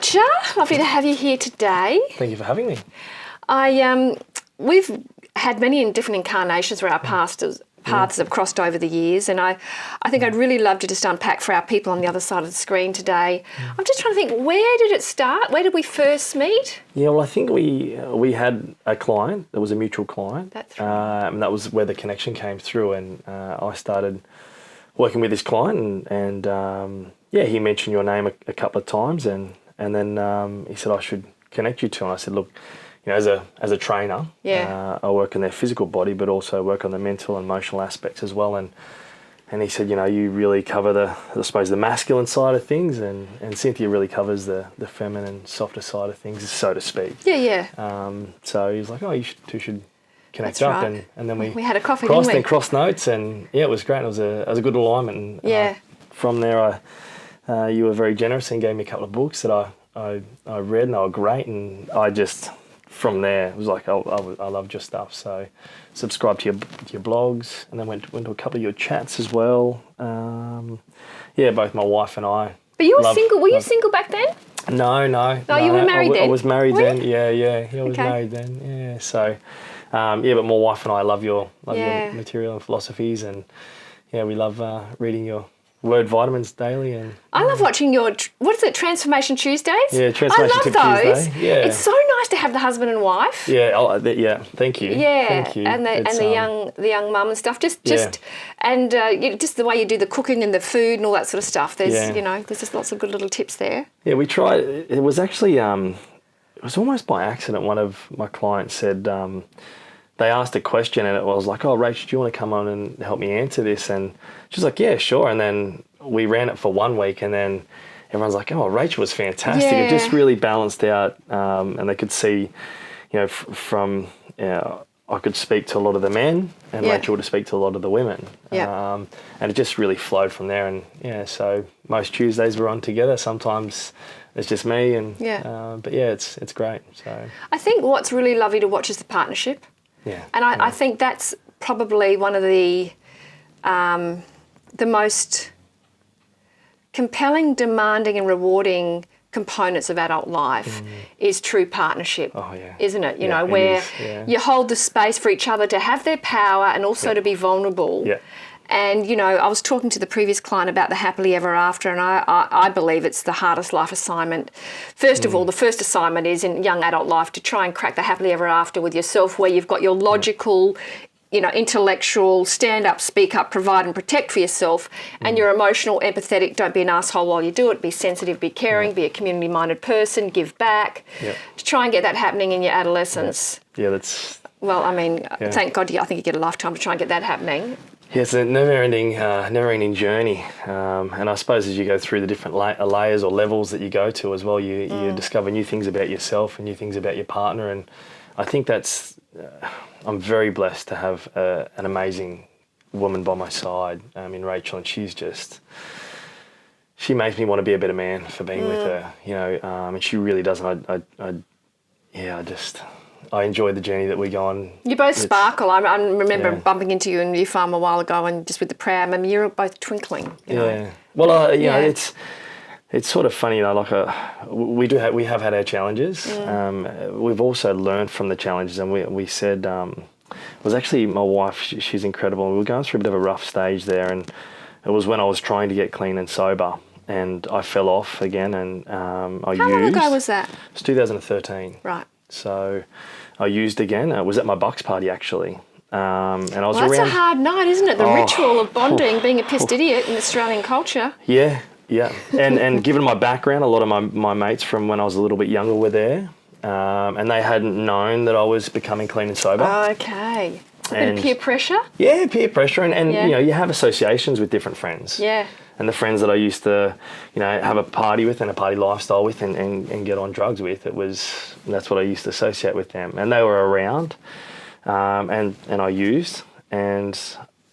Archer. Lovely to have you here today. Thank you for having me. We've had many different incarnations where our paths have crossed over the years, and I think I'd really love to just unpack for our people on the other side of the screen today. I'm just trying to think, where did it start? Where did we first meet? Yeah, well, I think we had a client. There was a mutual client. That's right. And that was where the connection came through, and I started working with this client, and he mentioned your name a couple of times, and then he said I should connect you to, and I said, look, as a trainer, I work in their physical body, but also work on the mental and emotional aspects as well. And he said, you really cover the masculine side of things, and Cynthia really covers the feminine, softer side of things, so to speak. Yeah. So he was like, you two should connect That's up, right. and then we had a coffee, crossed didn't we? and crossed notes, and it was great. It was a good alignment. And, from there, you were very generous and gave me a couple of books that I read, and they were great, and I just. From there, it was like, I loved your stuff. So subscribed to your blogs, and then went to a couple of your chats as well. Both my wife and I. But you were single. Were you single back then? No. No, you were married then? I was married Were then. you? Yeah. I was married then. Yeah. So, but my wife and I love your material and philosophies, and we love reading your word vitamins daily. And I love watching your, Transformation Tuesdays? Yeah, Transformation I love those. Tuesday. Yeah. It's so nice to have the husband and wife. Yeah, thank you. Yeah, thank you. And the young mum and stuff. Just the way you do the cooking and the food and all that sort of stuff. There's there's just lots of good little tips there. Yeah, we tried. It was actually it was almost by accident. One of my clients said they asked a question, and it was like, "Oh, Rach, do you want to come on and help me answer this?" And she's like, "Yeah, sure." And then we ran it for 1 week, and then everyone's like, "Oh, Rachel was fantastic." Yeah. It just really balanced out, and they could see, I could speak to a lot of the men, and Rachel would speak to a lot of the women. Yeah. And it just really flowed from there. And so most Tuesdays we're on together. Sometimes it's just me, and but it's great. So I think what's really lovely to watch is the partnership. Yeah. And I think that's probably one of the most compelling, demanding and rewarding components of adult life is true partnership. Oh, yeah. Isn't it? It Where is, yeah. you hold the space for each other to have their power and also to be vulnerable. Yeah. And, I was talking to the previous client about the happily ever after, and I believe it's the hardest life assignment. First of all, the first assignment is in young adult life to try and crack the happily ever after with yourself, where you've got your logical, intellectual, stand up, speak up, provide and protect for yourself, and you're emotional, empathetic, don't be an asshole while you do it, be sensitive, be caring, be a community-minded person, give back, to try and get that happening in your adolescence. Yeah, that's... Well, thank God, I think you get a lifetime to try and get that happening. Yeah, it's a never-ending journey, and I suppose as you go through the different layers or levels that you go to as well, you discover new things about yourself and new things about your partner, and I think that's... I'm very blessed to have an amazing woman by my side, in Rachel, and she makes me want to be a better man for being with her, and she really does, and I enjoy the journey that we go on. You both sparkle. I remember bumping into you in your farm a while ago, and just with the pram, you're both twinkling. Yeah. Well, it's sort of funny, we have had our challenges. We've also learned from the challenges, and we said, it was actually my wife, she's incredible, and we were going through a bit of a rough stage there, and it was when I was trying to get clean and sober, and I fell off again, and How long ago was that? It was 2013. Right. So I used again. It was at my Bucks party, actually. And I was that's a hard night, isn't it? The ritual of bonding, being a pissed idiot in Australian culture. Yeah. And given my background, a lot of my mates from when I was a little bit younger were there, and they hadn't known that I was becoming clean and sober. Okay. A bit of peer pressure? Yeah, peer pressure. And you have associations with different friends. Yeah. And the friends that I used to, have a party with and a party lifestyle with and get on drugs with, that's what I used to associate with them. And they were around, and I used, and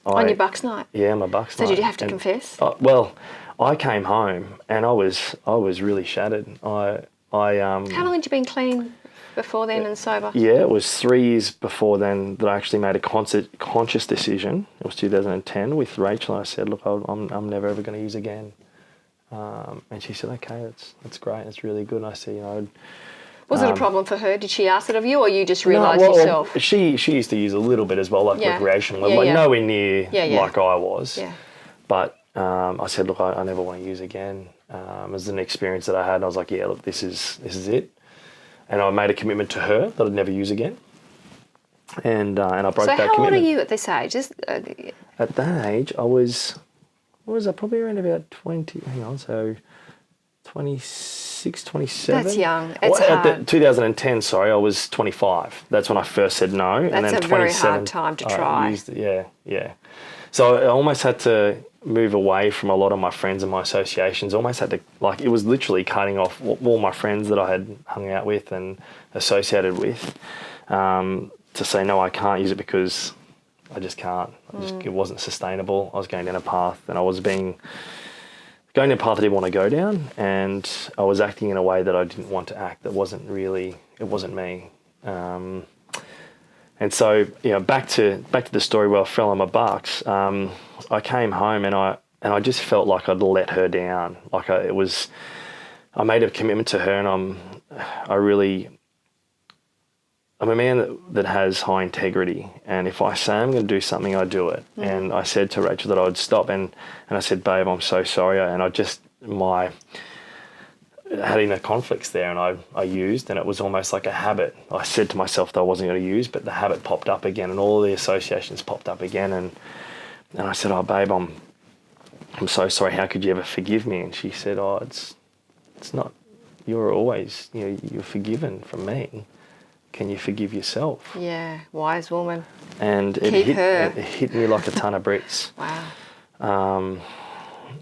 on your Bucks night? Yeah, my Bucks night. So did you have to confess? Well, I came home and I was really shattered. How long had you been clean before then and sober? Yeah, it was 3 years before then that I actually made a conscious decision. It was 2010 with Rachel. I said, look, I'm never ever going to use again. And she said, okay, that's great. That's really good. And I said, Was it a problem for her? Did she ask it of you, or you just realised well, yourself? She used to use a little bit as well, like recreational, like nowhere near like I was. Yeah. But I said, look, I never want to use again. It was an experience that I had, and I was like, yeah, look, this is it. And I made a commitment to her that I'd never use again. And I broke that commitment. So how old are you at this age? At that age, I was probably around about 20, hang on, so 26, 27. That's young. It's hard. 2010, sorry, I was 25. That's when I first said no. That's and then a very hard time to try. I used it, yeah. So I almost had to move away from a lot of my friends and my associations. Almost had to, like, it was literally cutting off all my friends that I had hung out with and associated with, to say, no, I can't use it because I just can't. It wasn't sustainable. I was going down a path, and I was going down a path I didn't want to go down, and I was acting in a way that I didn't want to act. That wasn't really, it wasn't me. And so, back to the story where I fell on my bucks. I came home and I just felt like I'd let her down. Like I made a commitment to her, and I'm a man that has high integrity, and if I say I'm going to do something, I do it. And I said to Rachel that I would stop, and I said, babe, I'm so sorry. And I had inner conflicts there, and I used, and it was almost like a habit. I said to myself that I wasn't going to use, but the habit popped up again, and all the associations popped up again, and I said, oh, babe, I'm so sorry. How could you ever forgive me? And she said, oh, it's not. You're always, you're forgiven from me. Can you forgive yourself? Yeah, wise woman. And it hit me like a ton of bricks. Wow.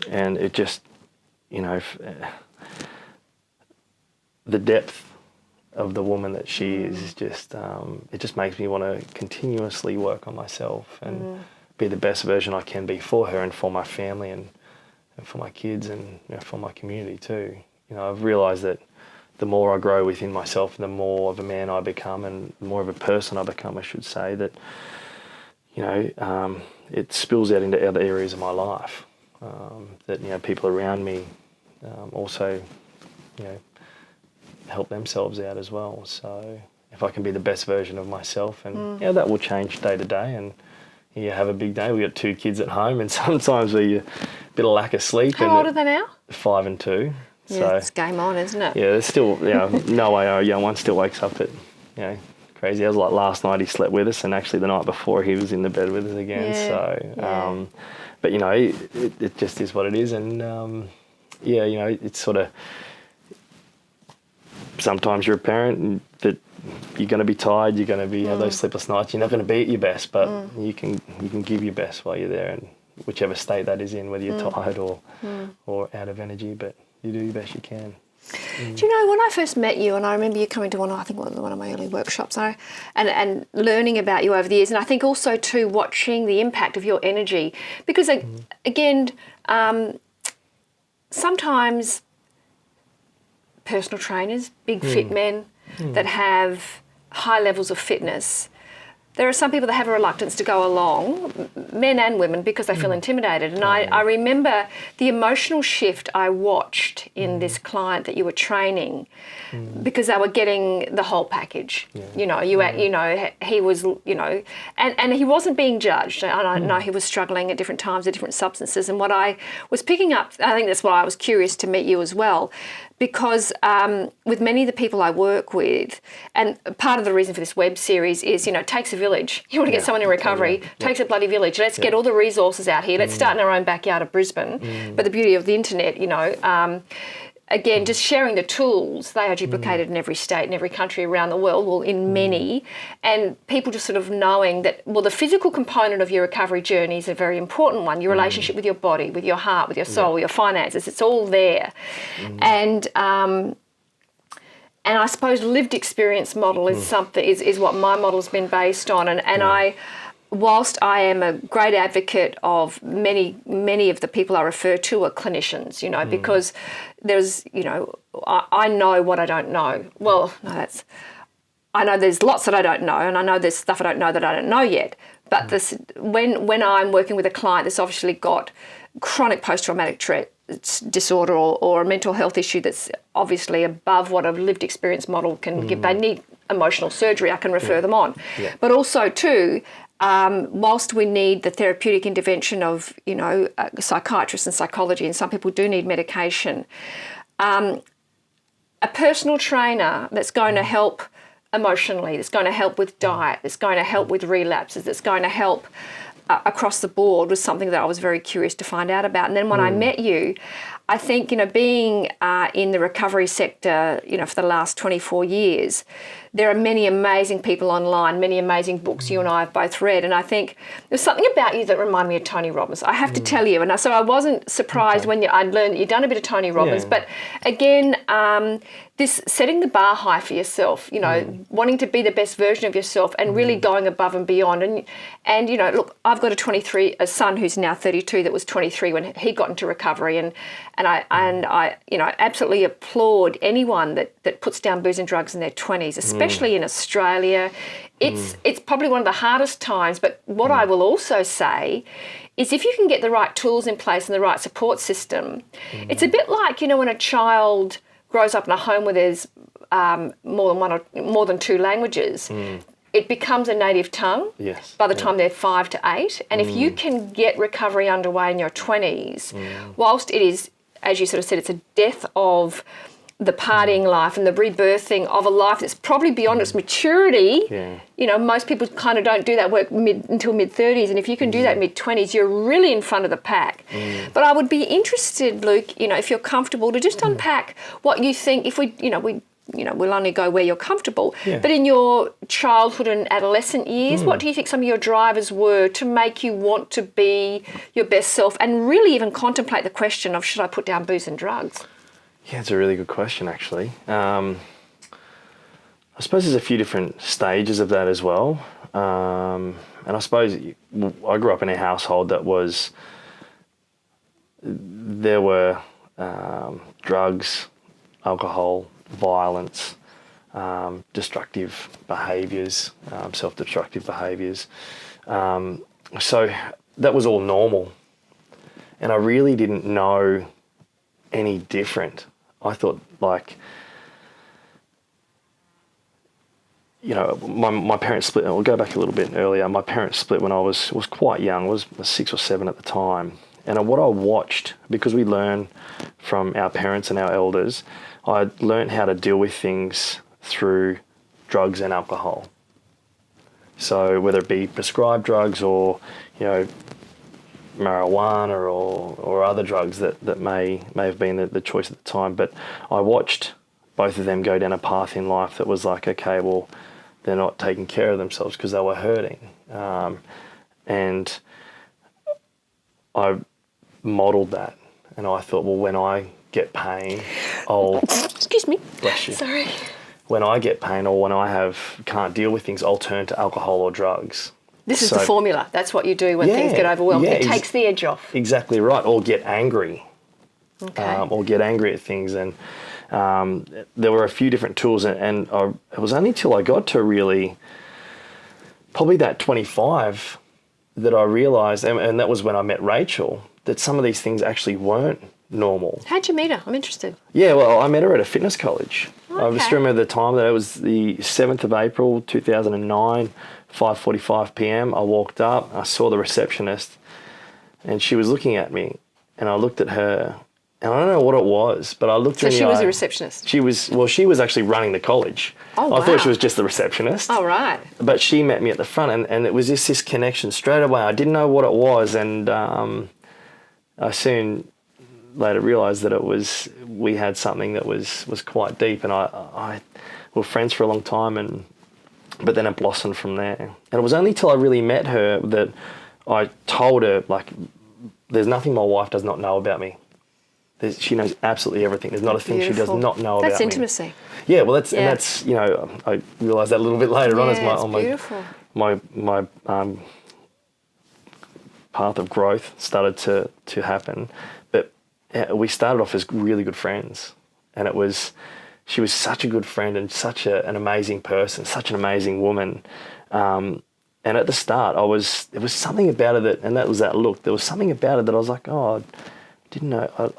And it just, the depth of the woman that she is just, it just makes me want to continuously work on myself and be the best version I can be for her and for my family and for my kids and for my community too. I've realised that the more I grow within myself, the more of a man I become, and the more of a person I become, I should say, that, it spills out into other areas of my life. That, people around me also, help themselves out as well. So if I can be the best version of myself, and that will change day to day, and you have a big day. We got 2 kids at home, and sometimes we a bit of lack of sleep. How old are they now? 5 and 2. Yeah, so it's game on, isn't it? Yeah, there's still, no way our young one still wakes up at, crazy. It was like last night he slept with us, and actually the night before he was in the bed with us again. Yeah, so, but it just is what it is, and it's sort of, sometimes you're a parent and that you're going to be tired, you're going to be have those sleepless nights. You're not going to be at your best, but you can give your best while you're there, and whichever state that is in, whether you're tired or out of energy, but you do the best you can. Do you know, when I first met you, and I remember you coming to one of my early workshops, and learning about you over the years, and I think also too watching the impact of your energy, because again, sometimes personal trainers, big fit men that have high levels of fitness, there are some people that have a reluctance to go along, men and women, because they feel intimidated. And I remember the emotional shift I watched in this client that you were training, because they were getting the whole package. Yeah. He was, and he wasn't being judged. And I know he was struggling at different times with different substances. And what I was picking up, I think that's why I was curious to meet you as well, because with many of the people I work with, and part of the reason for this web series is, it takes a village. You want to get someone in recovery, takes a bloody village. Let's get all the resources out here. Let's start in our own backyard of Brisbane. But the beauty of the internet, again, just sharing the tools, they are duplicated in every state, in every country around the world, well, in many, and people just sort of knowing that, well, the physical component of your recovery journey is a very important one, your relationship with your body, with your heart, with your soul, your finances, it's all there. And I suppose lived experience model is something, is what my model's been based on, and whilst I am a great advocate of many of the people I refer to are clinicians, because there's, I know what I don't know. Well, no, I know there's lots that I don't know, and I know there's stuff I don't know that I don't know yet. But when I'm working with a client that's obviously got chronic post-traumatic disorder or a mental health issue that's obviously above what a lived experience model can give, they need emotional surgery, I can refer them on. Yeah. But also too, whilst we need the therapeutic intervention of, psychiatrists and psychology, and some people do need medication, a personal trainer that's going to help emotionally, that's going to help with diet, that's going to help with relapses, that's going to help across the board was something that I was very curious to find out about. And then when I met you, I think, being in the recovery sector, for the last 24 years, there are many amazing people online, many amazing books you and I have both read. And I think there's something about you that remind me of Tony Robbins. I have to tell you. And so I wasn't surprised when I'd learned that you'd done a bit of Tony Robbins. Yeah. But again, this setting the bar high for yourself, wanting to be the best version of yourself and really going above and beyond. And look, I've got a son who's now 32 that was 23 when he got into recovery. And I absolutely applaud anyone that puts down booze and drugs in their 20s, especially in Australia. It's probably one of the hardest times, but what I will also say is if you can get the right tools in place and the right support system, it's a bit like, when a child grows up in a home where there's more than two languages, it becomes a native tongue by the time they're 5 to 8. And if you can get recovery underway in your 20s, whilst it is, as you sort of said, it's a death of the partying life and the rebirthing of a life that's probably beyond its maturity. Yeah. Most people kind of don't do that work until mid-30s, and if you can do that mid-20s, you're really in front of the pack. But I would be interested, Luke, if you're comfortable, to just unpack what you think. If we'll only go where you're comfortable. Yeah. But in your childhood and adolescent years, what do you think some of your drivers were to make you want to be your best self and really even contemplate the question of, should I put down booze and drugs? Yeah, it's a really good question, actually. I suppose there's a few different stages of that as well. And I suppose I grew up in a household that there were drugs, alcohol, violence, destructive behaviours, self-destructive behaviours. So that was all normal. And I really didn't know any different. I thought, my parents split. We'll go back a little bit earlier. My parents split when I was quite young. I was 6 or 7 at the time. And what I watched, because we learn from our parents and our elders, I learned how to deal with things through drugs and alcohol. So whether it be prescribed drugs or, marijuana or other drugs that may have been the choice at the time. But I watched both of them go down a path in life that was like, okay, well, they're not taking care of themselves because they were hurting. And I modelled that. And I thought, well, when I get pain, Excuse me. Bless you. Sorry. When I get pain or when I can't deal with things, I'll turn to alcohol or drugs. This is the formula. That's what you do when things get overwhelmed. It takes the edge off. Exactly right. Or get angry. Okay. Or get angry at things. And there were a few different tools. And it was only till I got to really, probably that 25, that I realised, and that was when I met Rachel, that some of these things actually weren't normal. How'd you meet her? I'm interested. Yeah, well, I met her at a fitness college. Okay. I just remember the time that it was the 7th of April, 2009, 5:45 p.m. I walked up, I saw the receptionist, and she was looking at me, and I looked at her, and I don't know what it was, but I looked at her. So she was a receptionist? She was actually running the college. Oh, I thought she was just the receptionist. Oh, right. But she met me at the front, and it was just this connection straight away. I didn't know what it was, and I soon later realised that we had something that was quite deep, and I were friends for a long time, but then it blossomed from there. And it was only till I really met her that I told her, there's nothing my wife does not know about me. She knows absolutely everything. There's not a thing she does not know about me. That's intimacy. Yeah, well, and that's I realised that a little bit later on as my path of growth started to happen. But we started off as really good friends, and she was such a good friend and such an amazing person, such an amazing woman. And at the start, there was something about it and that was that look. There was something about it that I was like, oh, didn't know.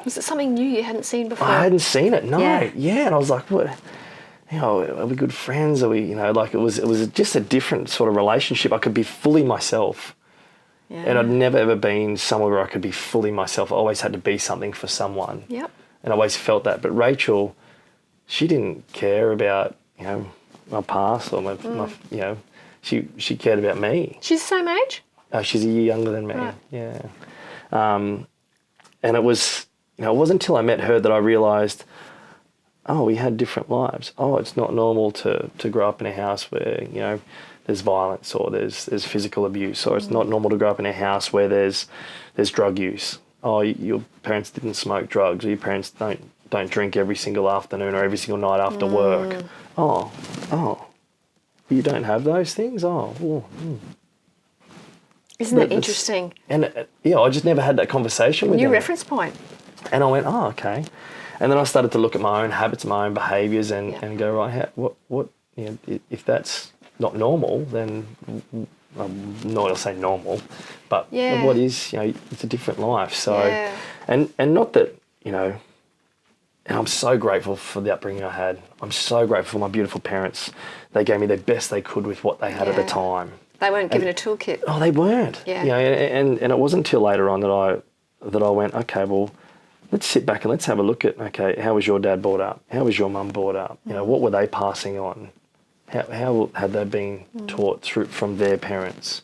Was it something new you hadn't seen before? I hadn't seen it. No. Yeah. Yeah. And I was like, what? You know, are we good friends? Are we? You know, like it was just a different sort of relationship. I could be fully myself. Yeah. And I'd never ever been somewhere where I could be fully myself. I always had to be something for someone. Yep. And I always felt that. But Rachel, she didn't care about, you know, my past or my you know, she cared about me. She's the same age? She's a year younger than me. Right. Yeah. And it was, you know, it wasn't until I met her that I realised, oh, we had different lives. Oh, it's not normal to grow up in a house where, you know, there's violence or there's physical abuse, or it's not normal to grow up in a house where there's drug use. Oh, your parents didn't smoke drugs, or your parents don't drink every single afternoon or every single night after work. Oh, you don't have those things? Oh, well, Isn't that interesting? And yeah, I just never had that conversation with New them. reference point. And I went, oh, okay. And then I started to look at my own habits, my own behaviours, and go, right, what you know, if that's not normal, then I'm not going to say normal, but what is, you know, it's a different life. So, and not that, you know, and I'm so grateful for the upbringing I had. I'm so grateful for my beautiful parents. They gave me the best they could with what they had at the time. They weren't given a toolkit. Oh, they weren't. Yeah. You know, and it wasn't until later on that I went, okay, well, let's sit back and let's have a look at, okay, how was your dad brought up? How was your mum brought up? You know, what were they passing on? How had they been taught from their parents?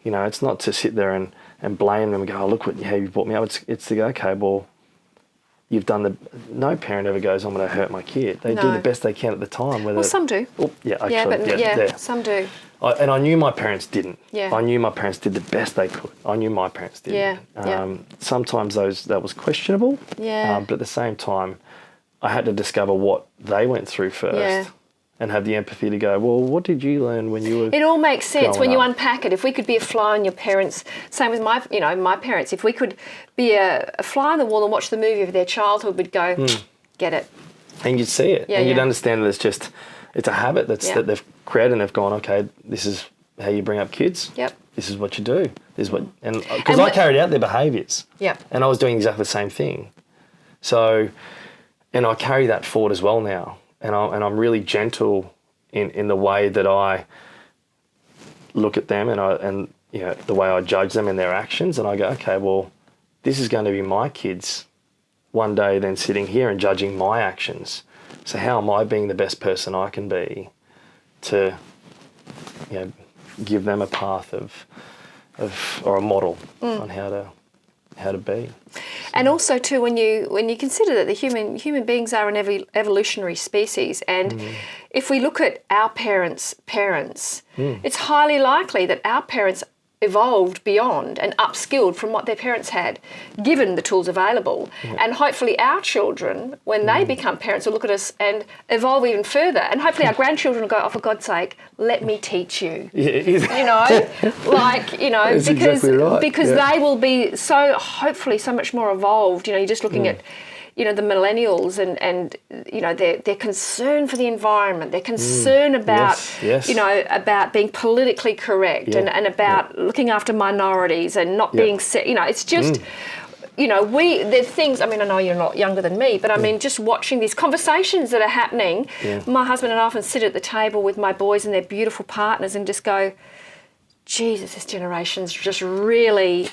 You know, it's not to sit there and blame them and go, oh, look how you brought me up. It's to go, okay, well, you've done no parent ever goes, I'm going to hurt my kid. They do the best they can at the time. Well, some do. Oh, yeah, actually, some do. And I knew my parents didn't. Yeah. I knew my parents did the best they could. I knew my parents didn't. Yeah. Sometimes that was questionable. Yeah. But at the same time, I had to discover what they went through first. Yeah. And have the empathy to go, well, what did you learn when you were It all makes sense when you up? unpack it. If we could be a fly on your parents, same with my parents, if we could be a fly on the wall and watch the movie of their childhood, we'd go, get it. And you'd see it. Yeah, and you'd understand that it's a habit that they've created, and they've gone, okay, this is how you bring up kids. Yep. This is what you do. This is what, and because I carried out their behaviours. Yep. And I was doing exactly the same thing. So, and I carry that forward as well now. And I'm really gentle in the way that I look at them, and you know, the way I judge them and their actions, and I go, okay, well, this is going to be my kids one day then sitting here and judging my actions. So how am I being the best person I can be to, you know, give them a path or a model on how to be. And also too, when you consider that the human beings are an evolutionary species, and if we look at our parents' parents, it's highly likely that our parents evolved beyond and upskilled from what their parents had, given the tools available. And hopefully our children, when they become parents, will look at us and evolve even further. And hopefully our grandchildren will go, oh, for God's sake, let me teach you. You know, like, you know, that's because exactly right. because they will be hopefully so much more evolved. You know, you're just looking at, you know, the millennials and you know, their concern for the environment, their concern about, yes. you know, about being politically correct and about looking after minorities and not being set, you know, it's just, you know, there's things, I mean, I know you're not younger than me, but I mean, just watching these conversations that are happening, my husband and I often sit at the table with my boys and their beautiful partners and just go, Jesus, this generation's just really,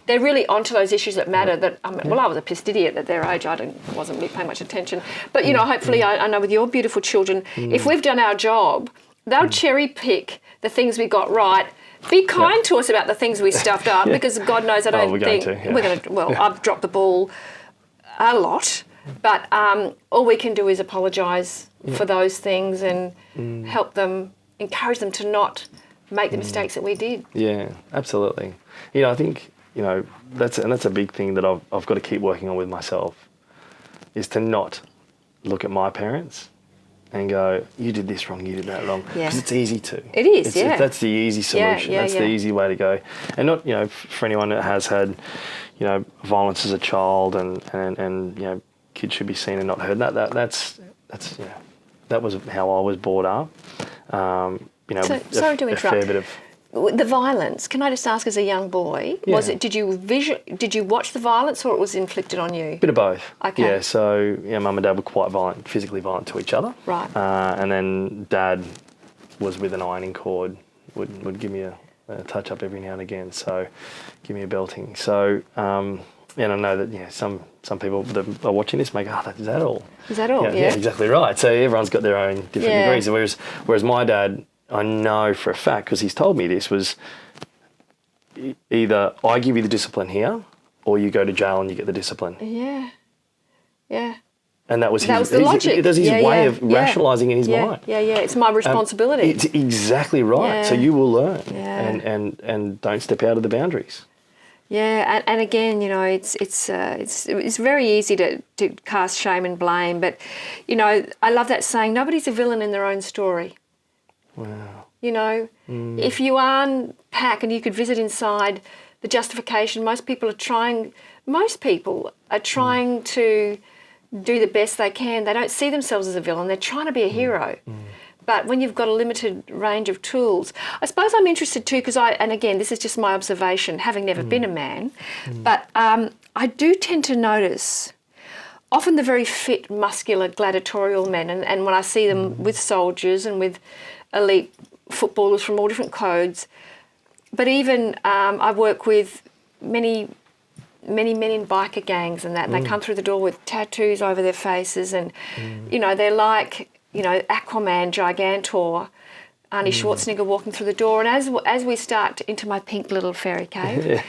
they're really onto those issues that matter. That I mean, well, I was a pissed idiot at their age. Wasn't really paying much attention. But, you know, hopefully I know with your beautiful children, if we've done our job, they'll cherry pick the things we got right. Be kind to us about the things we stuffed up, because God knows I don't we're think we're going to, well, I've dropped the ball a lot, but all we can do is apologise for those things and help them, encourage them to not make the mistakes that we did. Yeah, absolutely. You know, I think, you know, that's a big thing that I've got to keep working on with myself, is to not look at my parents and go, you did this wrong, you did that wrong. Because it's easy to. It is, that's the easy solution. That's the easy way to go. And not, you know, for anyone that has had, you know, violence as a child and you know, kids should be seen and not heard. That's you know, that was how I was brought up. You know, sorry to interrupt. A fair bit of... The violence. Can I just ask, as a young boy, was it? Did you watch the violence, or it was inflicted on you? Bit of both. Okay. Yeah. So mum and dad were quite violent, physically violent to each other. Right. And then dad was with an ironing cord. Would give me a touch up every now and again. So give me a belting. So and I know that some people that are watching this may go, is that all? Is that all? Yeah, exactly right. So everyone's got their own different degrees. Whereas my dad, I know for a fact, because he's told me this, was either I give you the discipline here, or you go to jail and you get the discipline. Yeah. Yeah. And that was the logic. That was his way of rationalising in his mind. Yeah. It's my responsibility. It's exactly right. Yeah. So you will learn, Yeah. and don't step out of the boundaries. Yeah, and again, it's very easy to cast shame and blame, but I love that saying, nobody's a villain in their own story. Wow. If you unpack and you could visit inside the justification, most people are trying to do the best they can. They don't see themselves as a villain. They're trying to be a hero. But when you've got a limited range of tools, I suppose I'm interested too, because and again, this is just my observation, having never been a man, but I do tend to notice often the very fit, muscular, gladiatorial men, and when I see them with soldiers and with elite footballers from all different codes, but even I work with many men in biker gangs and that, and they come through the door with tattoos over their faces, and they're like Aquaman, Gigantor, Arnie Schwarzenegger walking through the door, and as we start into my pink little fairy cave,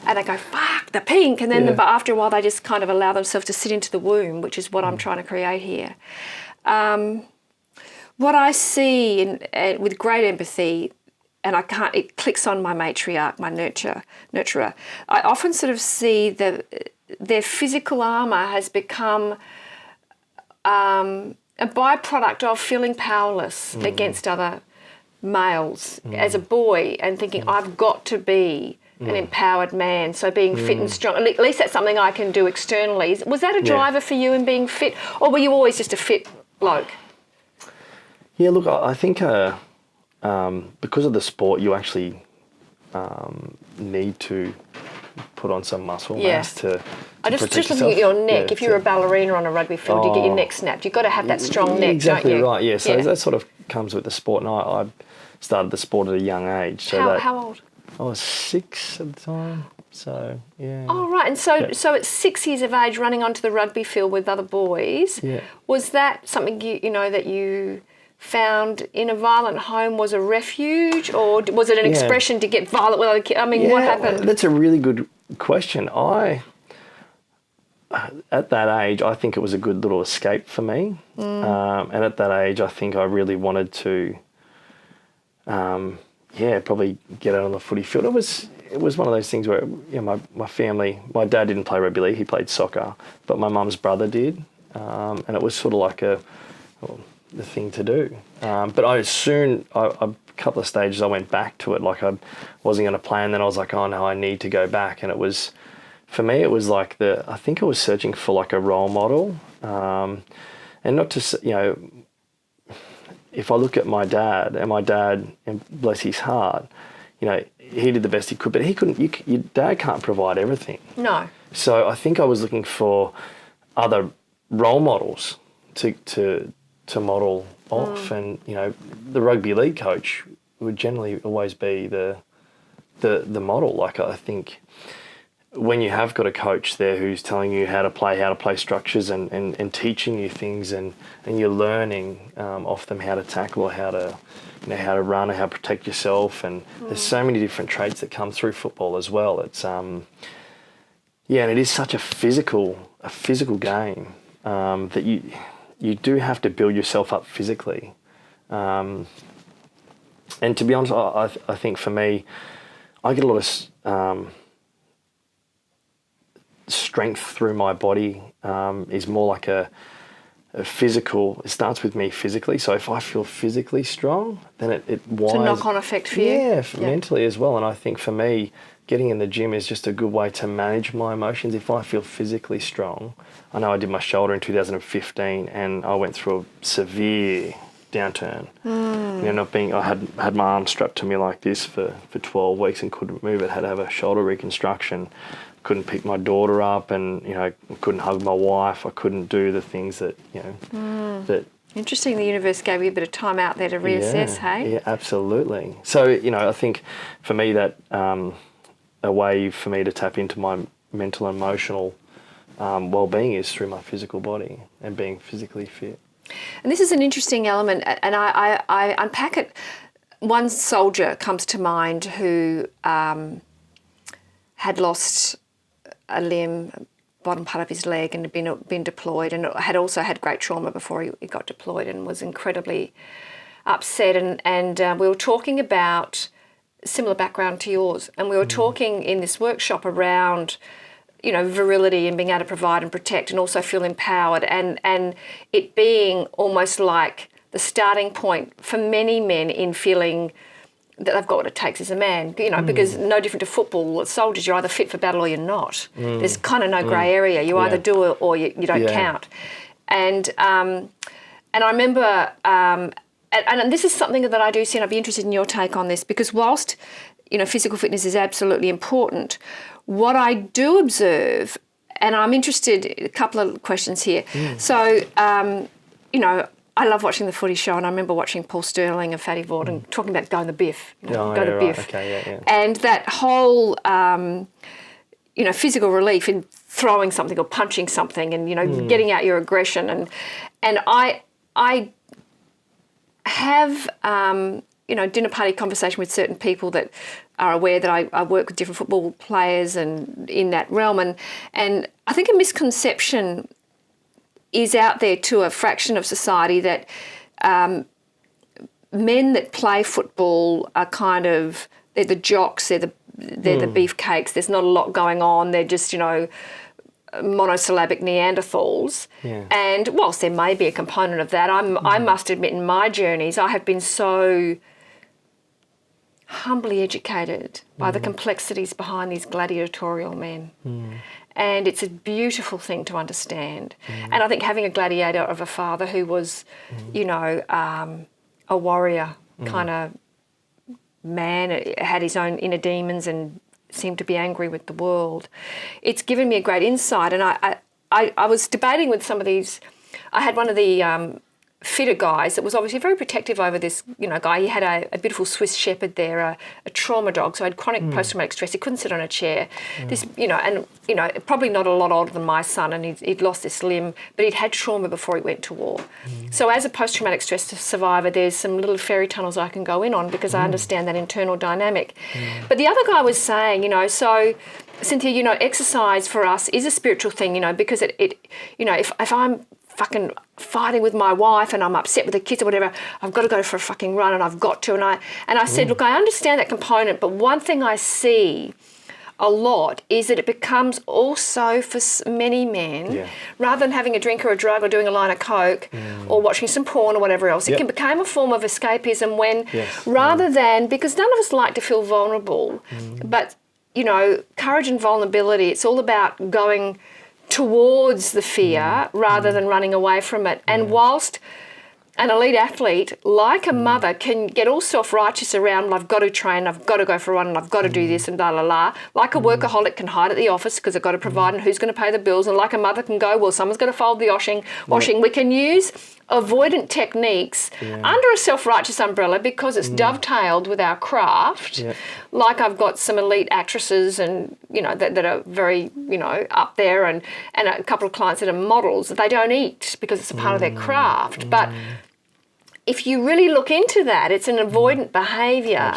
and I go, fuck, the pink, and then but after a while they just kind of allow themselves to sit into the womb, which is what I'm trying to create here. What I see with great empathy, and it clicks on my matriarch, my nurturer. I often sort of see their physical armour has become a byproduct of feeling powerless against other males as a boy, and thinking I've got to be an empowered man, so being fit and strong, at least that's something I can do externally. Was that a driver for you in being fit, or were you always just a fit bloke? Yeah, look, I think because of the sport, you actually need to put on some muscle mass to just looking at your neck. If you're a ballerina on a rugby field, you get your neck snapped. You've got to have that strong neck, exactly don't you? Right, yeah. So that sort of comes with the sport, and I started the sport at a young age. So how old? I was 6 at the time. So yeah. Oh right, and so at 6 years of age, running onto the rugby field with other boys, was that something that you found in a violent home was a refuge, or was it an expression to get violent with other kids? I mean, what happened? That's a really good question. At that age, I think it was a good little escape for me. And at that age, I think I really wanted to, probably get out on the footy field. It was one of those things where my family, my dad didn't play rugby league, he played soccer, but my mum's brother did, and it was sort of like the thing to do. But a couple of stages I went back to it, like I wasn't going to play, and then I was like, oh no, I need to go back. And it was, for me, it was like I think I was searching for like a role model, and not to, if I look at my dad, and bless his heart, he did the best he could, but he couldn't, your dad can't provide everything. No. So I think I was looking for other role models to model off, and the rugby league coach would generally always be the model. Like, I think when you have got a coach there who's telling you how to play structures and teaching you things, and you're learning off them how to tackle, or how to run, or how to protect yourself, and there's so many different traits that come through football as well. It's and it is such a physical game that you do have to build yourself up physically. And to be honest, I think for me, I get a lot of strength through my body, is more like a physical, it starts with me physically. So if I feel physically strong, then it It's a knock-on effect for you. Yeah, mentally as well. And I think for me, getting in the gym is just a good way to manage my emotions. If I feel physically strong, I know I did my shoulder in 2015, and I went through a severe downturn. I had my arm strapped to me like this for 12 weeks and couldn't move it. Had to have a shoulder reconstruction. Couldn't pick my daughter up, and couldn't hug my wife. I couldn't do the things that that. Interesting. The universe gave you a bit of time out there to reassess. Hey. Yeah, absolutely. So I think for me that a way for me to tap into my mental and emotional well-being is through my physical body and being physically fit. And this is an interesting element, and I unpack it. One soldier comes to mind who had lost a limb, bottom part of his leg, and had been deployed, and had also had great trauma before he got deployed, and was incredibly upset. And we were talking about similar background to yours, and we were talking in this workshop around virility and being able to provide and protect and also feel empowered, and it being almost like the starting point for many men in feeling that they've got what it takes as a man, because no different to football, soldiers, you're either fit for battle or you're not. There's kind of no grey area. You either do it or you don't count. And I remember, and this is something that I do see, and I'd be interested in your take on this, because whilst, physical fitness is absolutely important, what I do observe, and I'm interested, a couple of questions here. So, I love watching the footy show, and I remember watching Paul Sterling and Fatty Vaughton talking about going the biff. Go to biff. Okay, yeah. And that whole, physical relief in throwing something or punching something and, getting out your aggression. And I have, dinner party conversation with certain people that are aware that I work with different football players and in that realm. And I think a misconception is out there to a fraction of society that men that play football are they're the jocks, they're the beefcakes, there's not a lot going on, they're just, monosyllabic Neanderthals. Yeah. And whilst there may be a component of that, I must admit in my journeys I have been so humbly educated by the complexities behind these gladiatorial men. And it's a beautiful thing to understand. And I think having a gladiator of a father who was, a warrior kind of man, had his own inner demons and seemed to be angry with the world, it's given me a great insight. And I was debating with some of these. I had one of the fitter guys that was obviously very protective over this, guy. He had a beautiful Swiss Shepherd there, a trauma dog, so he had chronic post-traumatic stress. He couldn't sit on a chair. This, probably not a lot older than my son, and he'd lost this limb, but he'd had trauma before he went to war. So as a post-traumatic stress survivor, there's some little fairy tunnels I can go in on because I understand that internal dynamic. But the other guy was saying, so Cynthia, exercise for us is a spiritual thing, because it if I'm fucking fighting with my wife and I'm upset with the kids or whatever, I've got to go for a fucking run, and I've got to. And I said, look, I understand that component, but one thing I see a lot is that it becomes also for many men, rather than having a drink or a drug or doing a line of coke or watching some porn or whatever else, it can become a form of escapism when rather than, because none of us like to feel vulnerable, but, courage and vulnerability, it's all about going towards the fear rather than running away from it. And whilst an elite athlete, like a mother, can get all self-righteous around, well, I've got to train, I've got to go for a run, and I've got to do this and blah, blah, blah. Like a workaholic can hide at the office because I've got to provide and who's going to pay the bills. And like a mother can go, well, someone's going to fold the washing. We can use avoidant techniques under a self-righteous umbrella because it's dovetailed with our craft. Like I've got some elite actresses and, that are very, up there and a couple of clients that are models that they don't eat because it's a part of their craft. But if you really look into that, it's an avoidant behaviour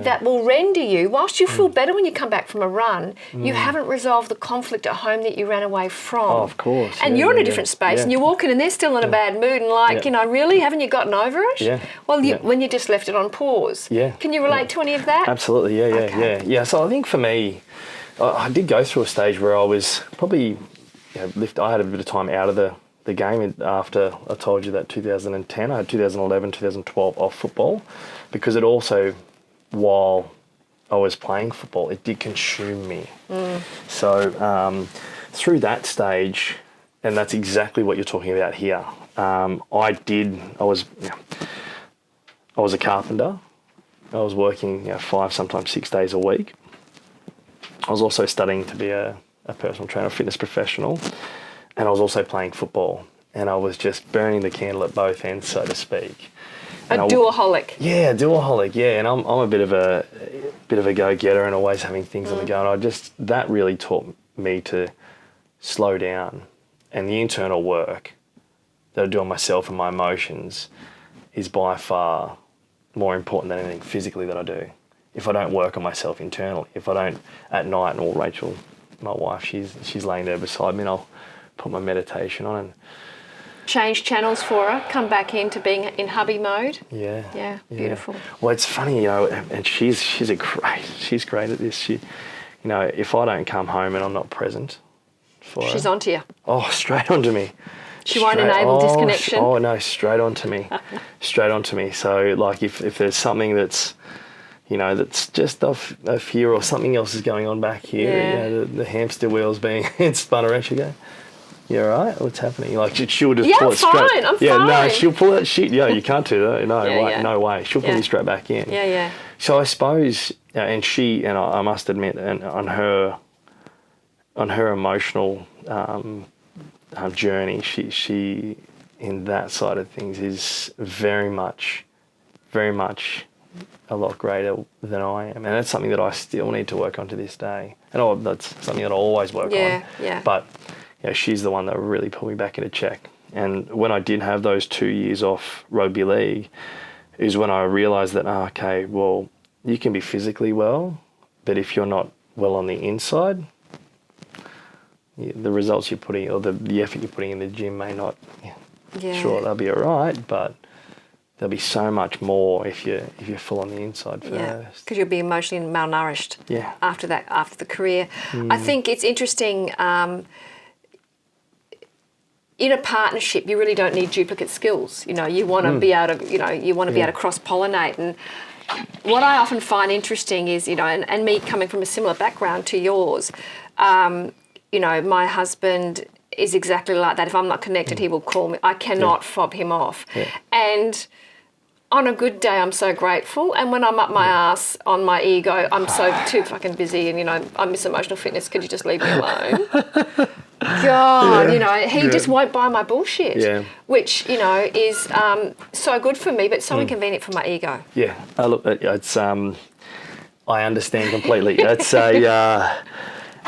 that will render you, whilst you feel better when you come back from a run, you haven't resolved the conflict at home that you ran away from. Oh, of course. And you're in a different space and you walk in and they're still in a bad mood and really, haven't you gotten over it? Yeah. Well, when you just left it on pause. Yeah. Can you relate to any of that? Absolutely, yeah. So I think for me, I did go through a stage where I was probably, I had a bit of time out of the game after I told you that 2010, I had 2011, 2012 off football, because it also, while I was playing football, it did consume me. So through that stage, and that's exactly what you're talking about here, I was I was a carpenter. I was working 5, sometimes 6 days a week. I was also studying to be a personal trainer, fitness professional, and I was also playing football. And I was just burning the candle at both ends, so to speak. A duoholic. Yeah, duoholic. Yeah, and I'm a bit of a go-getter and always having things on the go. And that really taught me to slow down. And the internal work that I do on myself and my emotions is by far more important than anything physically that I do. If I don't work on myself internally, if I don't at night, and Rachel, my wife, she's laying there beside me, and I'll put my meditation on and change channels for her, come back into being in hubby mode. Yeah, Beautiful. Well, it's funny, and she's great at this. She, if I don't come home and I'm not present for her, she's onto you. Oh, straight onto me. She won't enable disconnection. Oh no, straight onto me, straight onto me. So like if there's something that's that's just off here, or something else is going on back here, the hamster wheel's being spun around, she go, "You all right? What's happening?" Like she'll just pull it straight. I'm yeah, fine. No, she'll pull it. You can't do that. No way. She'll pull you straight back in. Yeah. So I suppose, and I must admit, and on her emotional journey, she in that side of things is very much a lot greater than I am, and that's something that I still need to work on to this day. And that's something that I always work on. Yeah. But she's the one that really pulled me back into check. And when I did have those 2 years off rugby league, is when I realised that okay, well, you can be physically well, but if you're not well on the inside, the results you're putting, or the effort you're putting in the gym may not. Sure, they'll be all right, but there'll be so much more if you're full on the inside first. Yeah, because you'll be emotionally malnourished. Yeah. After the career, I think it's interesting. In a partnership, you really don't need duplicate skills. You want to be able to, you want to be able to cross-pollinate. And what I often find interesting is, and me coming from a similar background to yours, my husband is exactly like that. If I'm not connected, he will call me. I cannot fob him off. Yeah. And on a good day, I'm so grateful. And when I'm up my ass on my ego, I'm so too fucking busy. And, I miss emotional fitness. Could you just leave me alone? God, he just won't buy my bullshit, which, is so good for me, but so inconvenient for my ego. Yeah. Look, it's, I understand completely. It's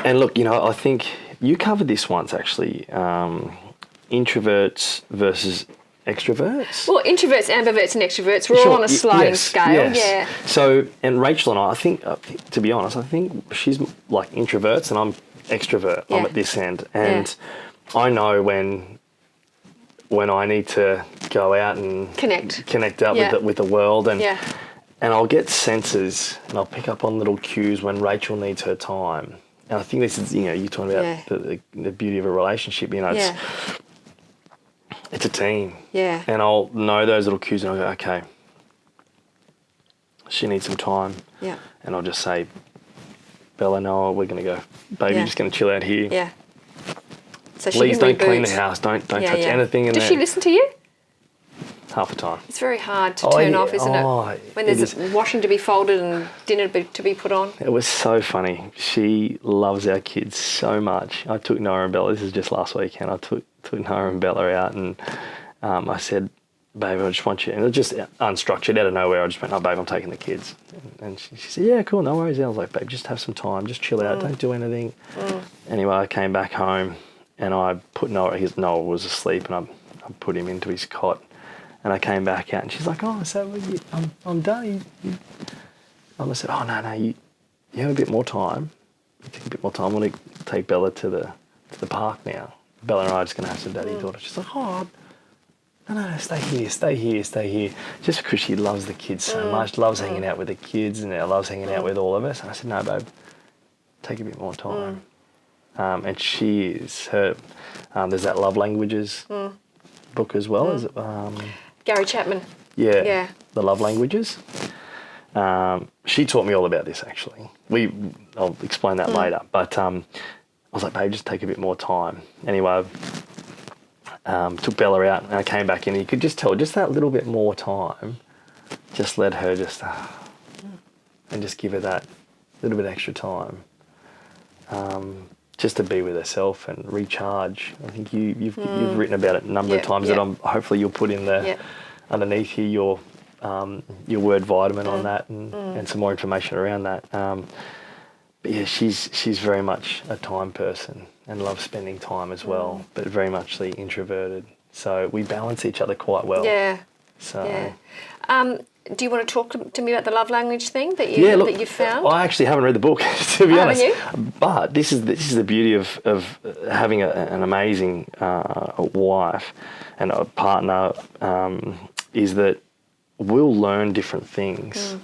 and look, I think you covered this once actually, introverts versus extroverts. Well, introverts, ambiverts and extroverts, we're all on a sliding scale. Yes. Yeah. So, and Rachel and I think, to be honest, I think she's like introverts and I'm extrovert. I'm at this end, and I know when I need to go out and connect up with the world, and I'll get senses and I'll pick up on little cues when Rachel needs her time. And I think this is, you're talking about the beauty of a relationship. It's a team. Yeah. And I'll know those little cues and I'll go, okay, she needs some time. Yeah. And I'll just say, Bella, no, we're going to go. Baby, just going to chill out here. Yeah. So please don't clean the house. Don't touch anything in there. Does she listen to you? Half the time. It's very hard to turn off, isn't it? When there's washing to be folded and dinner to be put on. It was so funny. She loves our kids so much. I took Noah and Bella, this is just last weekend, I took Noah and Bella out and I said, babe, I just want you, and it was just unstructured, out of nowhere, I just went, babe, I'm taking the kids. And she said, yeah, cool, no worries. And I was like, babe, just have some time, just chill out, don't do anything. Anyway, I came back home and I put Noah was asleep, and I put him into his cot. And I came back out and she's like, oh, so I'm done. I said, oh, no, you have a bit more time. You take a bit more time. I want to take Bella to the park now. Bella and I are just going to have some daddy-daughter. She's like, oh, no, stay here. Just because she loves the kids so much, loves hanging out with the kids and loves hanging out with all of us. And I said, no, babe, take a bit more time. And she is there's that love languages book as well. Is it, Gary Chapman. Yeah. The love languages. She taught me all about this actually. I'll explain that later. But I was like, babe, just take a bit more time. Anyway, took Bella out and I came back in and you could just tell just that little bit more time just let her and just give her that little bit extra time, just to be with herself and recharge. I think you've written about it a number of times that hopefully you'll put in the underneath here your word vitamin on that and some more information around that. But yeah, she's very much a time person and loves spending time as well, but very much the introverted. So we balance each other quite well. Yeah. So. Yeah. Do you want to talk to me about the love language thing that you found? I actually haven't read the book, to be honest. Haven't you? But this is the beauty of having an amazing wife and a partner, is that we'll learn different things,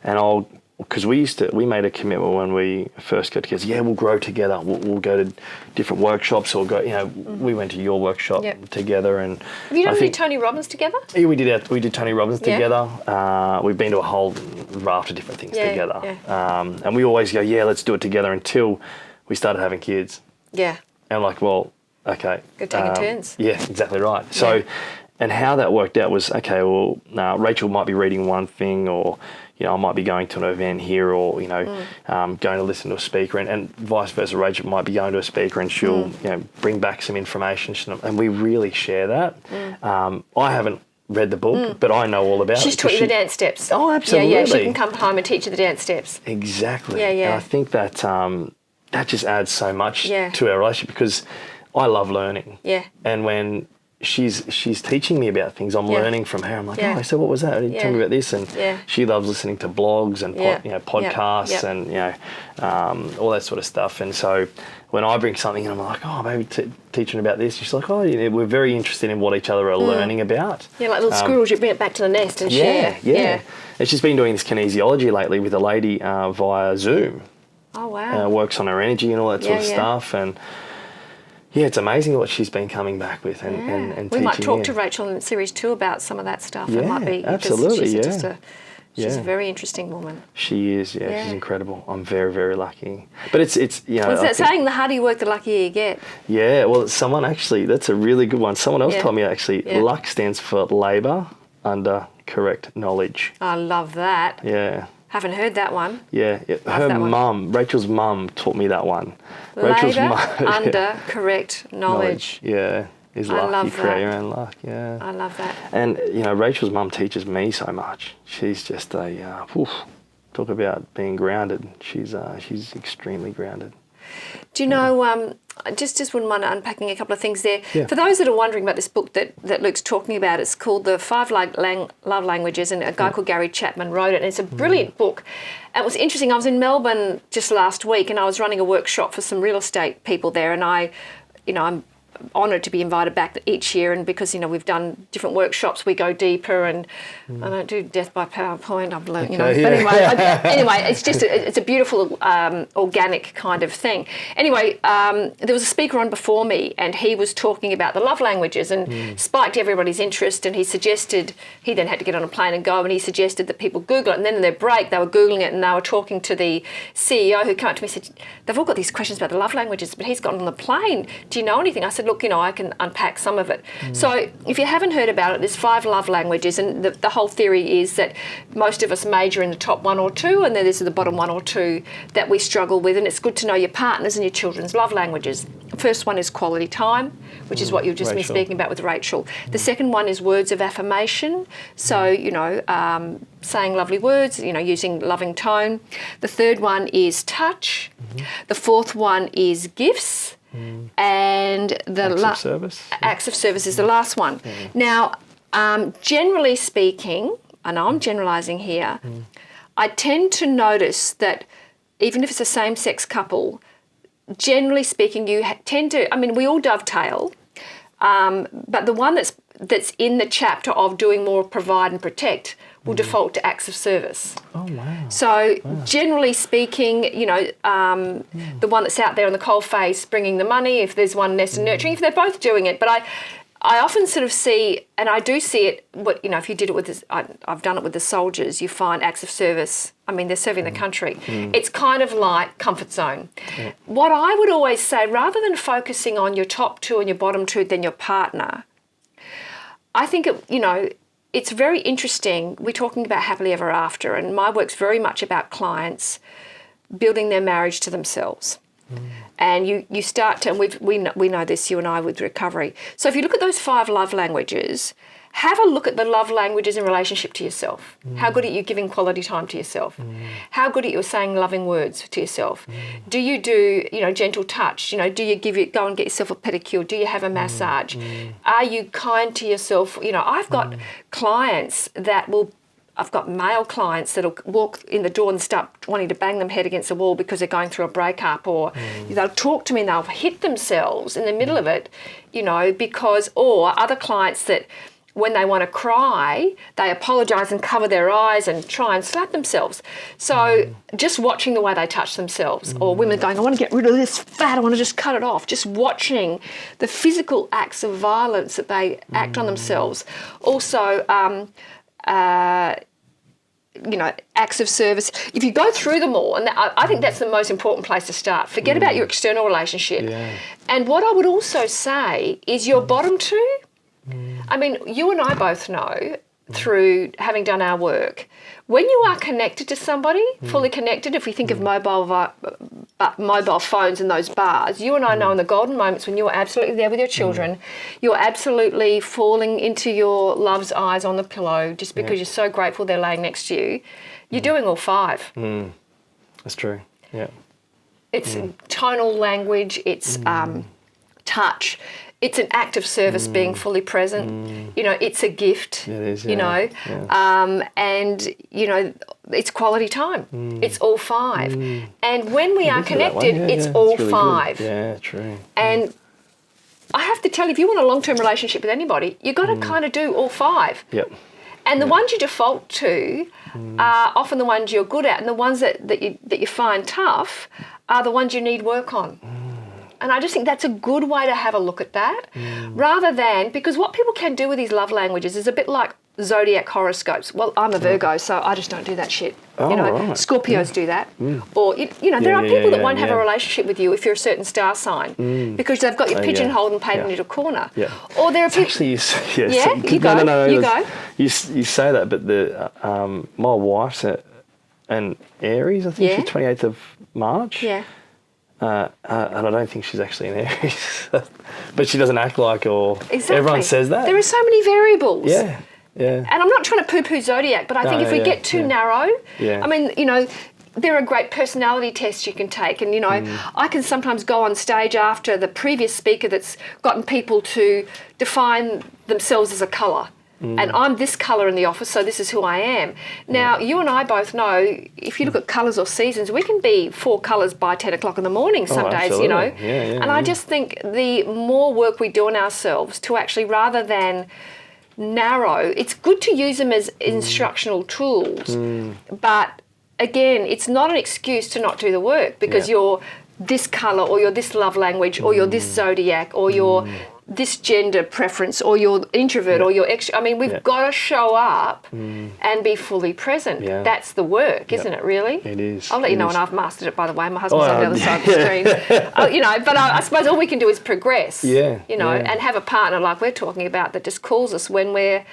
and because we made a commitment when we first got together. Yeah, we'll grow together. We'll go to different workshops, or go. We went to your workshop together, and have you done any Tony Robbins together? Yeah, we did Tony Robbins together. We've been to a whole raft of different things together, and we always go, let's do it together, until we started having kids. Yeah, and well, okay, go taking turns. Yeah, exactly right. So, and how that worked out was, okay, well, Rachel might be reading one thing, or I might be going to an event here, or going to listen to a speaker, and vice versa. Rachel might be going to a speaker, and she'll bring back some information, and we really share that. I haven't read the book, but I know all about it. She's taught you the dance steps. Oh, absolutely. Yeah, she can come home and teach you the dance steps. Exactly. Yeah. And I think that that just adds so much to our relationship, because I love learning. Yeah. And when she's teaching me about things, I'm learning from her. I'm like, so what was that? Tell me about this. And she loves listening to blogs and podcasts and all that sort of stuff. And so when I bring something in, I'm like, maybe teaching about this. She's like, we're very interested in what each other are learning about. Yeah, like little squirrels, you bring it back to the nest and share. Yeah. And she's been doing this kinesiology lately with a lady via Zoom. Oh, wow. Works on her energy and all that sort of stuff. And yeah, it's amazing what she's been coming back with and teaching. We might talk to Rachel in Series 2 about some of that stuff. Yeah, it might be, absolutely, she's a very interesting woman. She is, she's incredible. I'm very, very lucky. But it's What's that saying? The harder you work, the luckier you get. Yeah, well, someone actually, that's a really good one. Someone else told me actually, luck stands for labour under correct knowledge. I love that. Yeah. Haven't heard that one. Yeah. Her mum, Rachel's mum, taught me that one. Rachel's mum under correct knowledge. Yeah. Is luck. You create your own luck. Yeah. I love that. And Rachel's mum teaches me so much. She's just talk about being grounded. She's extremely grounded. Do you know, just wouldn't mind unpacking a couple of things there. Yeah. For those that are wondering about this book that Luke's talking about, it's called The 5 Love Languages, and a guy called Gary Chapman wrote it, and it's a brilliant book. And it was interesting, I was in Melbourne just last week, and I was running a workshop for some real estate people there, and I'm honoured to be invited back each year, and because we've done different workshops, we go deeper, and I don't do death by PowerPoint. I've learned, But anyway, it's just it's a beautiful organic kind of thing. Anyway, there was a speaker on before me, and he was talking about the love languages, and spiked everybody's interest. And he then had to get on a plane and go, and he suggested that people Google it. And then in their break, they were Googling it, and they were talking to the CEO, who came up to me and said, "They've all got these questions about the love languages, but he's gotten on the plane. Do you know anything?" I said, "Look, I can unpack some of it." So if you haven't heard about it, there's 5 love languages, and the whole theory is that most of us major in the top 1 or 2, and then there's the bottom 1 or 2 that we struggle with, and it's good to know your partner's and your children's love languages. The first one is quality time, which is what you've just been speaking about with Rachel. The second one is words of affirmation, so, saying lovely words, using loving tone. The third one is touch. The fourth one is gifts. And the acts of service is the last one. Now, generally speaking, and I'm generalising here, I tend to notice that even if it's a same-sex couple, generally speaking, you tend to, we all dovetail, but the one that's in the chapter of doing more provide and protect will default to acts of service. Oh, wow. So generally speaking, the one that's out there on the coalface bringing the money, if there's one nest and nurturing, if they're both doing it. But I often sort of see, and I do see it, if you did it with this, I've done it with the soldiers, you find acts of service. They're serving the country. It's kind of like comfort zone. What I would always say, rather than focusing on your top 2 and your bottom 2, then your partner, I think, it's very interesting. We're talking about happily ever after, and my work's very much about clients building their marriage to themselves. And you start to, and we know this, you and I, with recovery. So if you look at those 5 love languages, have a look at the love languages in relationship to yourself. How good are you giving quality time to yourself? How good are you saying loving words to yourself? Do you do, gentle touch? Do you go and get yourself a pedicure? Do you have a massage? Are you kind to yourself? I've got clients that I've got male clients that'll walk in the door and start wanting to bang them head against the wall because they're going through a breakup, or they'll talk to me and they'll hit themselves in the middle of it, or other clients that when they want to cry, they apologise and cover their eyes and try and slap themselves. So just watching the way they touch themselves, or women going, I want to get rid of this fat, I want to just cut it off. Just watching the physical acts of violence that they act on themselves. Also, acts of service. If you go through them all, and I think that's the most important place to start. Forget about your external relationship. Yeah. And what I would also say is your bottom 2. I mean, you and I both know through having done our work, when you are connected to somebody, fully connected, if we think of mobile phones and those bars, you and I know in the golden moments when you're absolutely there with your children, you're absolutely falling into your love's eyes on the pillow just because you're so grateful they're laying next to you, you're doing all 5. That's true, yeah. It's tonal language, it's touch. It's an act of service, being fully present. It's a gift. It is, and it's quality time. It's all 5. And when we are connected, it's all really 5. Good. Yeah, true. And I have to tell you, if you want a long-term relationship with anybody, you've got to kind of do all 5. Yep. And the ones you default to are often the ones you're good at, and the ones that you find tough are the ones you need work on. And I just think that's a good way to have a look at that, rather than, because what people can do with these love languages is a bit like zodiac horoscopes. Well, I'm a Virgo, so I just don't do that shit. Right. Scorpios do that. Or, there are people that won't have a relationship with you if you're a certain star sign because they've got you pigeonholed and painted into a corner. Yeah. Or there are people... Actually, you go. You say that, but my wife's an Aries, I think she's 28th of March. Yeah. And I don't think she's actually an Aries, but she doesn't act like, or exactly. Everyone says that. There are so many variables. Yeah. And I'm not trying to poo-poo zodiac, but I think if we get too narrow, I mean, there are great personality tests you can take, and I can sometimes go on stage after the previous speaker that's gotten people to define themselves as a colour. And I'm this colour in the office, so this is who I am. Now, you and I both know, if you look at colours or seasons, we can be 4 colours by 10 o'clock in the morning some days, And I just think the more work we do on ourselves to actually, rather than narrow, it's good to use them as instructional tools. But again, it's not an excuse to not do the work because you're this colour, or you're this love language, or you're this zodiac, or you're this gender preference, or you're introvert, or you're extra. I mean, we've got to show up and be fully present. That's the work, isn't it, really? It is. I'll let you know when I've mastered it, by the way. My husband's on the other side of the screen. But I suppose all we can do is progress, and have a partner like we're talking about that just calls us when we're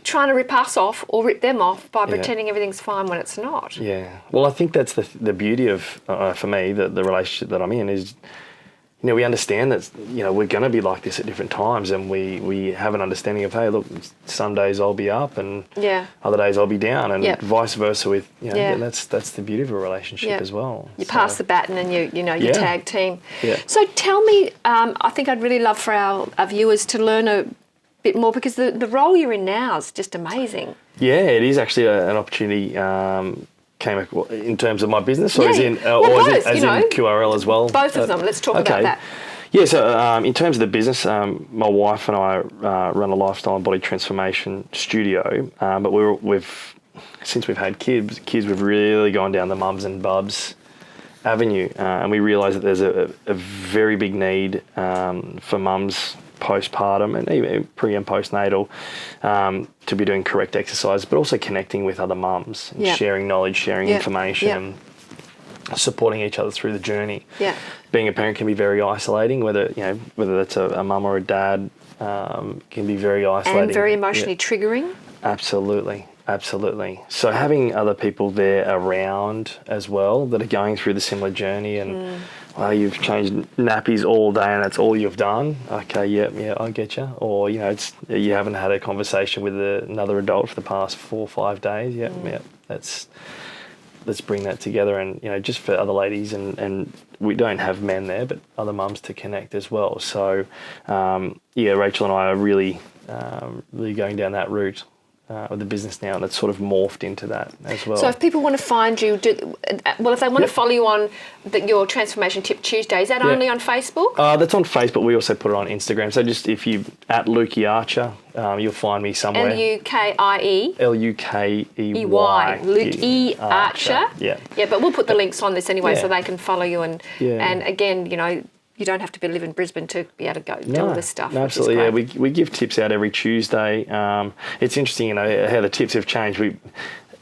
trying to rip us off or rip them off by pretending everything's fine when it's not. Yeah. Well, I think that's the beauty of, for me, the relationship that I'm in is, we understand that, we're going to be like this at different times, and we have an understanding of, hey, look, some days I'll be up and other days I'll be down, and vice versa with, that's the beauty of a relationship as well. You pass the baton and you tag team. Yeah. So tell me, I think I'd really love for our viewers to learn a bit more, because the role you're in now is just amazing. Yeah, it is actually an opportunity. Came in terms of my business, or as in QRL as well? Both of them. Let's talk about that. Yeah, so in terms of the business, my wife and I run a lifestyle and body transformation studio, but since we've had kids, we've really gone down the mums and bubs avenue, and we realise that there's a very big need for mums postpartum and even pre and postnatal to be doing correct exercise, but also connecting with other mums, and sharing knowledge, sharing information, and supporting each other through the journey. Being a parent can be very isolating, whether that's a mum or a dad, can be very isolating and very emotionally triggering. Absolutely. So having other people there around as well that are going through the similar journey and well, you've changed nappies all day and that's all you've done. Okay, yeah, I get you. Or you haven't had a conversation with another adult for the past 4 or 5 days. Yeah. Let's bring that together and just for other ladies and we don't have men there, but other mums to connect as well. So Rachel and I are really going down that route. With the business now, and it's sort of morphed into that as well. So if people want to find you, if they want to follow you on your Transformation Tip Tuesday, is that only on Facebook? That's on Facebook. We also put it on Instagram. So just if you at Lukey Archer, you'll find me somewhere. Lukey. Lukey. Luke E. Archer. Yeah. Yeah, but we'll put the links on this anyway so they can follow you. And again, you don't have to live in Brisbane to be able to go do all this stuff. No, absolutely, yeah. We give tips out every Tuesday. It's interesting, how the tips have changed.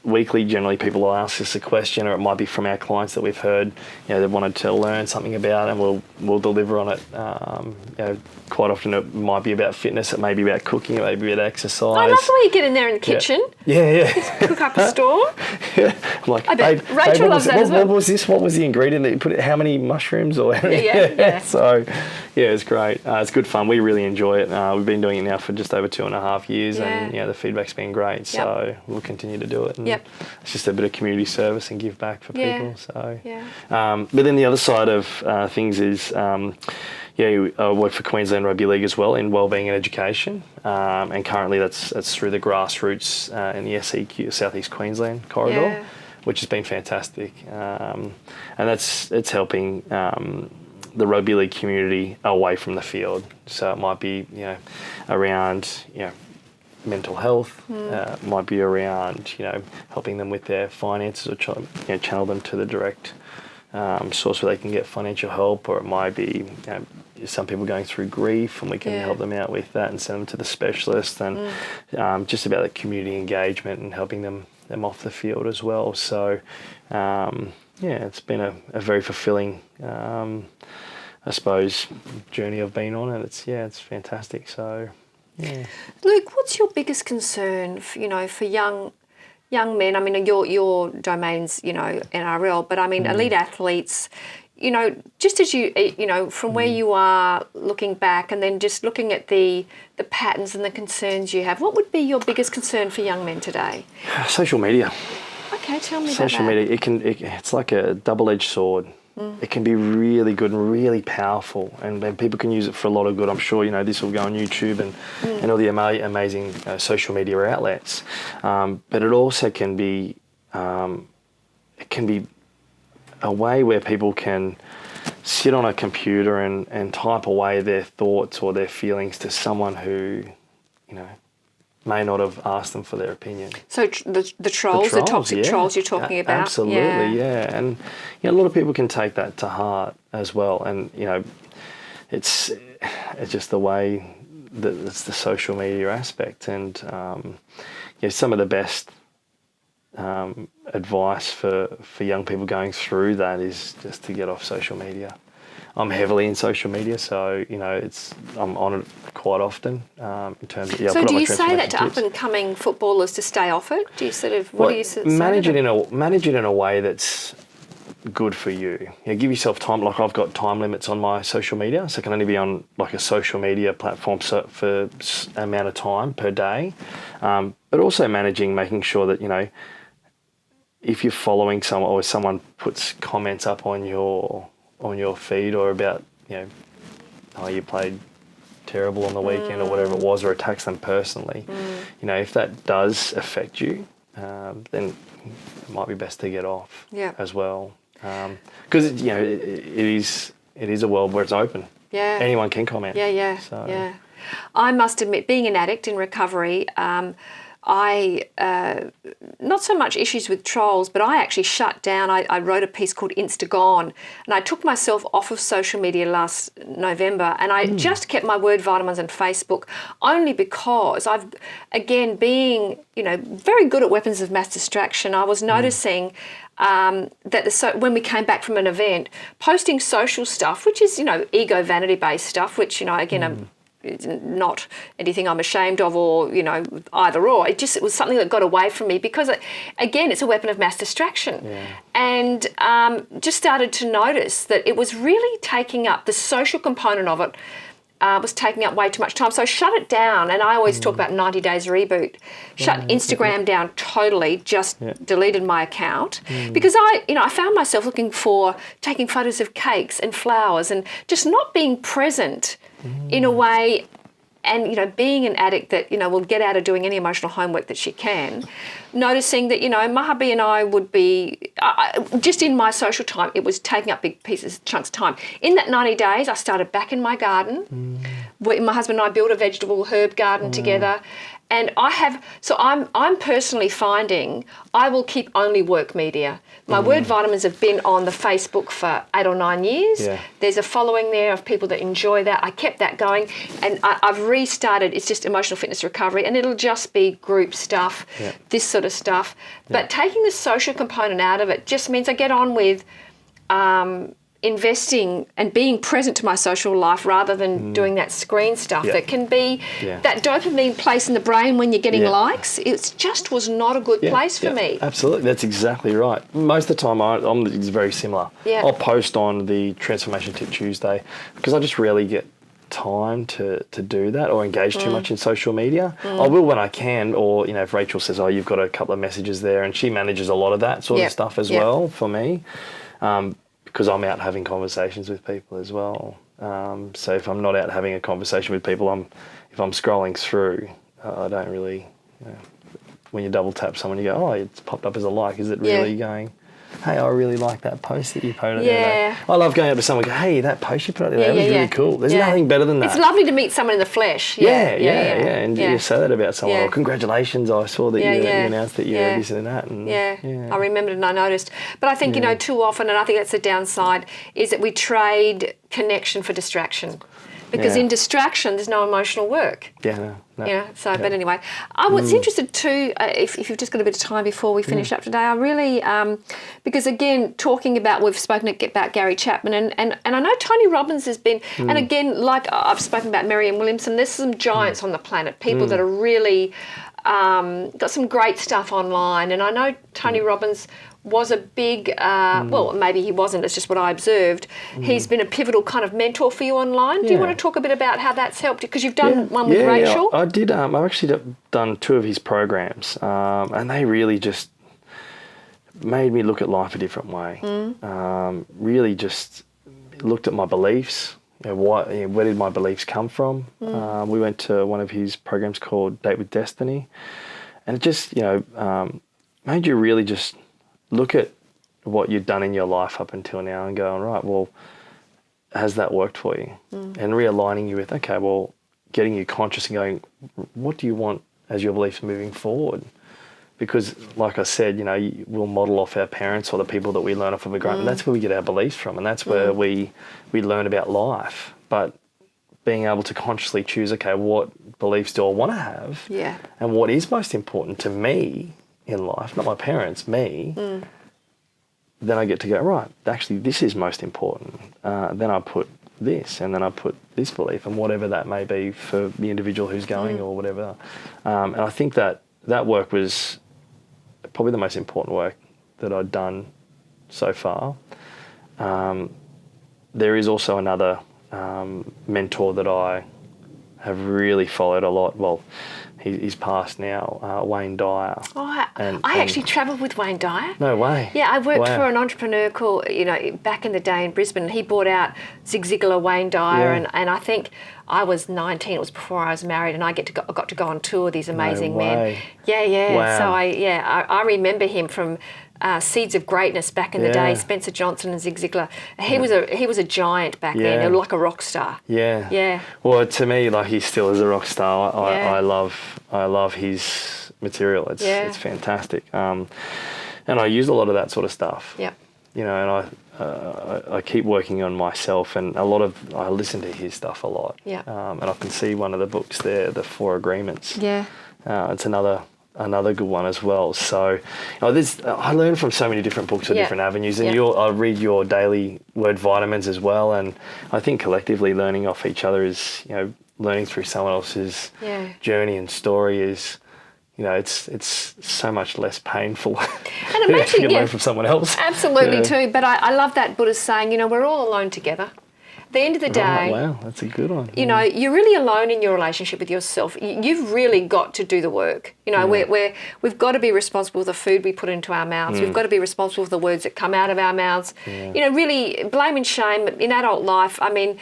Weekly, generally, people will ask us a question, or it might be from our clients that we've heard, they wanted to learn something about, and we'll deliver on it. Quite often it might be about fitness, it may be about cooking, it may be about exercise. I love the way you get in there in the kitchen. Yeah. Cook up a storm. Yeah. I'm like, I bet Rachel loves that as well. What was this? What was the ingredient that you put? How many mushrooms? Or Yeah. So, it's great. It's good fun. We really enjoy it. We've been doing it now for just over 2.5 years, and the feedback's been great. So we'll continue to do it. And it's just a bit of community service and give back for people. So, but then the other side of things is, I work for Queensland Rugby League as well in wellbeing and education, and currently that's through the grassroots in the SEQ, South East Queensland corridor, which has been fantastic, and it's helping the rugby league community away from the field. So it might be around mental health, might be around helping them with their finances or channel them to the direct source where they can get financial help, or it might be some people going through grief and we can help them out with that and send them to the specialist, and just about the community engagement and helping them off the field as well. So it's been a very fulfilling I suppose journey I've been on, and it's fantastic. So Luke, what's your biggest concern for young men? I mean, your domain's NRL, but I mean elite athletes, just as you from where you are looking back and then just looking at the patterns and the concerns you have, what would be your biggest concern for young men today? Social media. Okay, tell me about that. Social media, it's like a double-edged sword. It can be really good and really powerful, and people can use it for a lot of good. I'm sure this will go on YouTube and all the amazing social media outlets. But it also can be a way where people can sit on a computer and type away their thoughts or their feelings to someone who may not have asked them for their opinion. So the trolls, the toxic trolls you're talking about. Absolutely, yeah. And a lot of people can take that to heart as well. And it's just the way that it's the social media aspect. And some of the best advice for young people going through that is just to get off social media. I'm heavily in social media, so I'm on it quite often in terms of. So do you say that to up and coming footballers to stay off it? Do you manage it in a way that's good for you? Give yourself time. Like I've got time limits on my social media, so I can only be on like a social media platform for an amount of time per day. But also making sure that if you're following someone or someone puts comments up on your feed or about, you played terrible on the weekend or whatever it was, or attacks them personally, if that does affect you, then it might be best to get off as well. Because, it is a world where it's open. Yeah. Anyone can comment. Yeah. So. Yeah. I must admit, being an addict in recovery, I not so much issues with trolls, but I actually shut down. I wrote a piece called Instagone, and I took myself off of social media last November, and I just kept my word vitamins and Facebook only because I've, again, being very good at weapons of mass distraction, I was noticing that when we came back from an event, posting social stuff, which is ego vanity based stuff, which again it's not anything I'm ashamed of, or either or. It was something that got away from me because, again, it's a weapon of mass distraction. Yeah. And just started to notice that it was really taking up the social component of it. Was taking up way too much time. So I shut it down, and I always talk about 90 days reboot. Shut Instagram down totally, just deleted my account because I found myself taking photos of cakes and flowers and just not being present in a way. And, being an addict that, will get out of doing any emotional homework that she can, noticing that, my hubby and I would be, just in my social time, it was taking up big chunks of time. In that 90 days, I started back in my garden. My husband and I built a vegetable herb garden together. And I'm personally finding I will keep only work media. My word vitamins have been on the Facebook for 8 or 9 years. Yeah. There's a following there of people that enjoy that. I kept that going, and I've restarted. It's just emotional fitness recovery, and it'll just be group stuff, this sort of stuff. But taking the social component out of it just means I get on with investing and being present to my social life rather than doing that screen stuff that can be that dopamine place in the brain when you're getting likes. It just was not a good place for me. Absolutely, that's exactly right. Most of the time it's very similar. I'll post on the Transformation Tip Tuesday because I just rarely get time to do that or engage too much in social media. I will when I can, or if Rachel says, you've got a couple of messages there, and she manages a lot of that sort of stuff as well for me. Because I'm out having conversations with people as well. So if I'm not out having a conversation with people, if I'm scrolling through, I don't really, when you double tap someone, you go, it's popped up as a like. Is it really going, hey, I really like that post that you put out there. I love going up to someone and go, hey, that post you put out there, that was really cool. There's nothing better than that. It's lovely to meet someone in the flesh. And you say that about someone. Or congratulations, I saw that you announced that you had this and that. And, I remembered and I noticed. But I think, too often, and I think that's the downside, is that we trade connection for distraction. Because in distraction, there's no emotional work. No. But anyway, I was interested too, if you've just got a bit of time before we finish up today, I really, because again, talking about, we've spoken about Gary Chapman, and I know Tony Robbins has been, and again, like I've spoken about Marianne Williamson, there's some giants on the planet, people that are really got some great stuff online, and I know Tony Robbins was a big, well, maybe he wasn't, it's just what I observed. He's been a pivotal kind of mentor for you online. Do you want to talk a bit about how that's helped you? Because you've done one with Rachel. I did. I've actually done 2 of his programs, and they really just made me look at life a different way. Really just looked at my beliefs. Where did my beliefs come from? We went to one of his programs called Date with Destiny, and it just, made you really just look at what you've done in your life up until now and go, right, well, has that worked for you? And realigning you with, okay, well, getting you conscious and going, what do you want as your beliefs moving forward? Because, like I said, we'll model off our parents or the people that we learn off of a grant, and that's where we get our beliefs from, and that's where we learn about life. But being able to consciously choose, okay, what beliefs do I want to have? And what is most important to me in life, not my parents, me, then I get to go, right, actually this is most important. Then I put this, and then I put this belief, and whatever that may be for the individual who's going or whatever. And I think that work was probably the most important work that I'd done so far. There is also another mentor that I have really followed a lot. Well, he's passed now, Wayne Dyer. I actually travelled with Wayne Dyer. No way. Yeah, I worked for an entrepreneur called, back in the day in Brisbane. He bought out Zig Ziglar, Wayne Dyer, and I think I was 19. It was before I was married, and I got to go on tour with these amazing men. Wow. So I remember him from Seeds of Greatness back in the day. Spencer Johnson and Zig Ziglar. He was a giant back then, like a rock star. Yeah. Well, to me, like, he still is a rock star. I love his material. It's fantastic. And I use a lot of that sort of stuff. Yeah. And I keep working on myself, and I listen to his stuff a lot. Yeah. And I can see one of the books there, The 4 Agreements. Yeah. It's another good one as well. So I learn from so many different books or different avenues, and I read your daily word vitamins as well, and I think collectively learning off each other is learning through someone else's Yeah. journey and story is, it's so much less painful. And if you can learn from someone else. Absolutely Yeah. too. But I love that Buddha's saying, we're all alone together. At the end of the day, Right, wow, that's a good one. you're really alone in your relationship with yourself. You've really got to do the work. We've got to be responsible for the food we put into our mouths. We've got to be responsible for the words that come out of our mouths. Yeah. Really blame and shame in adult life. I mean,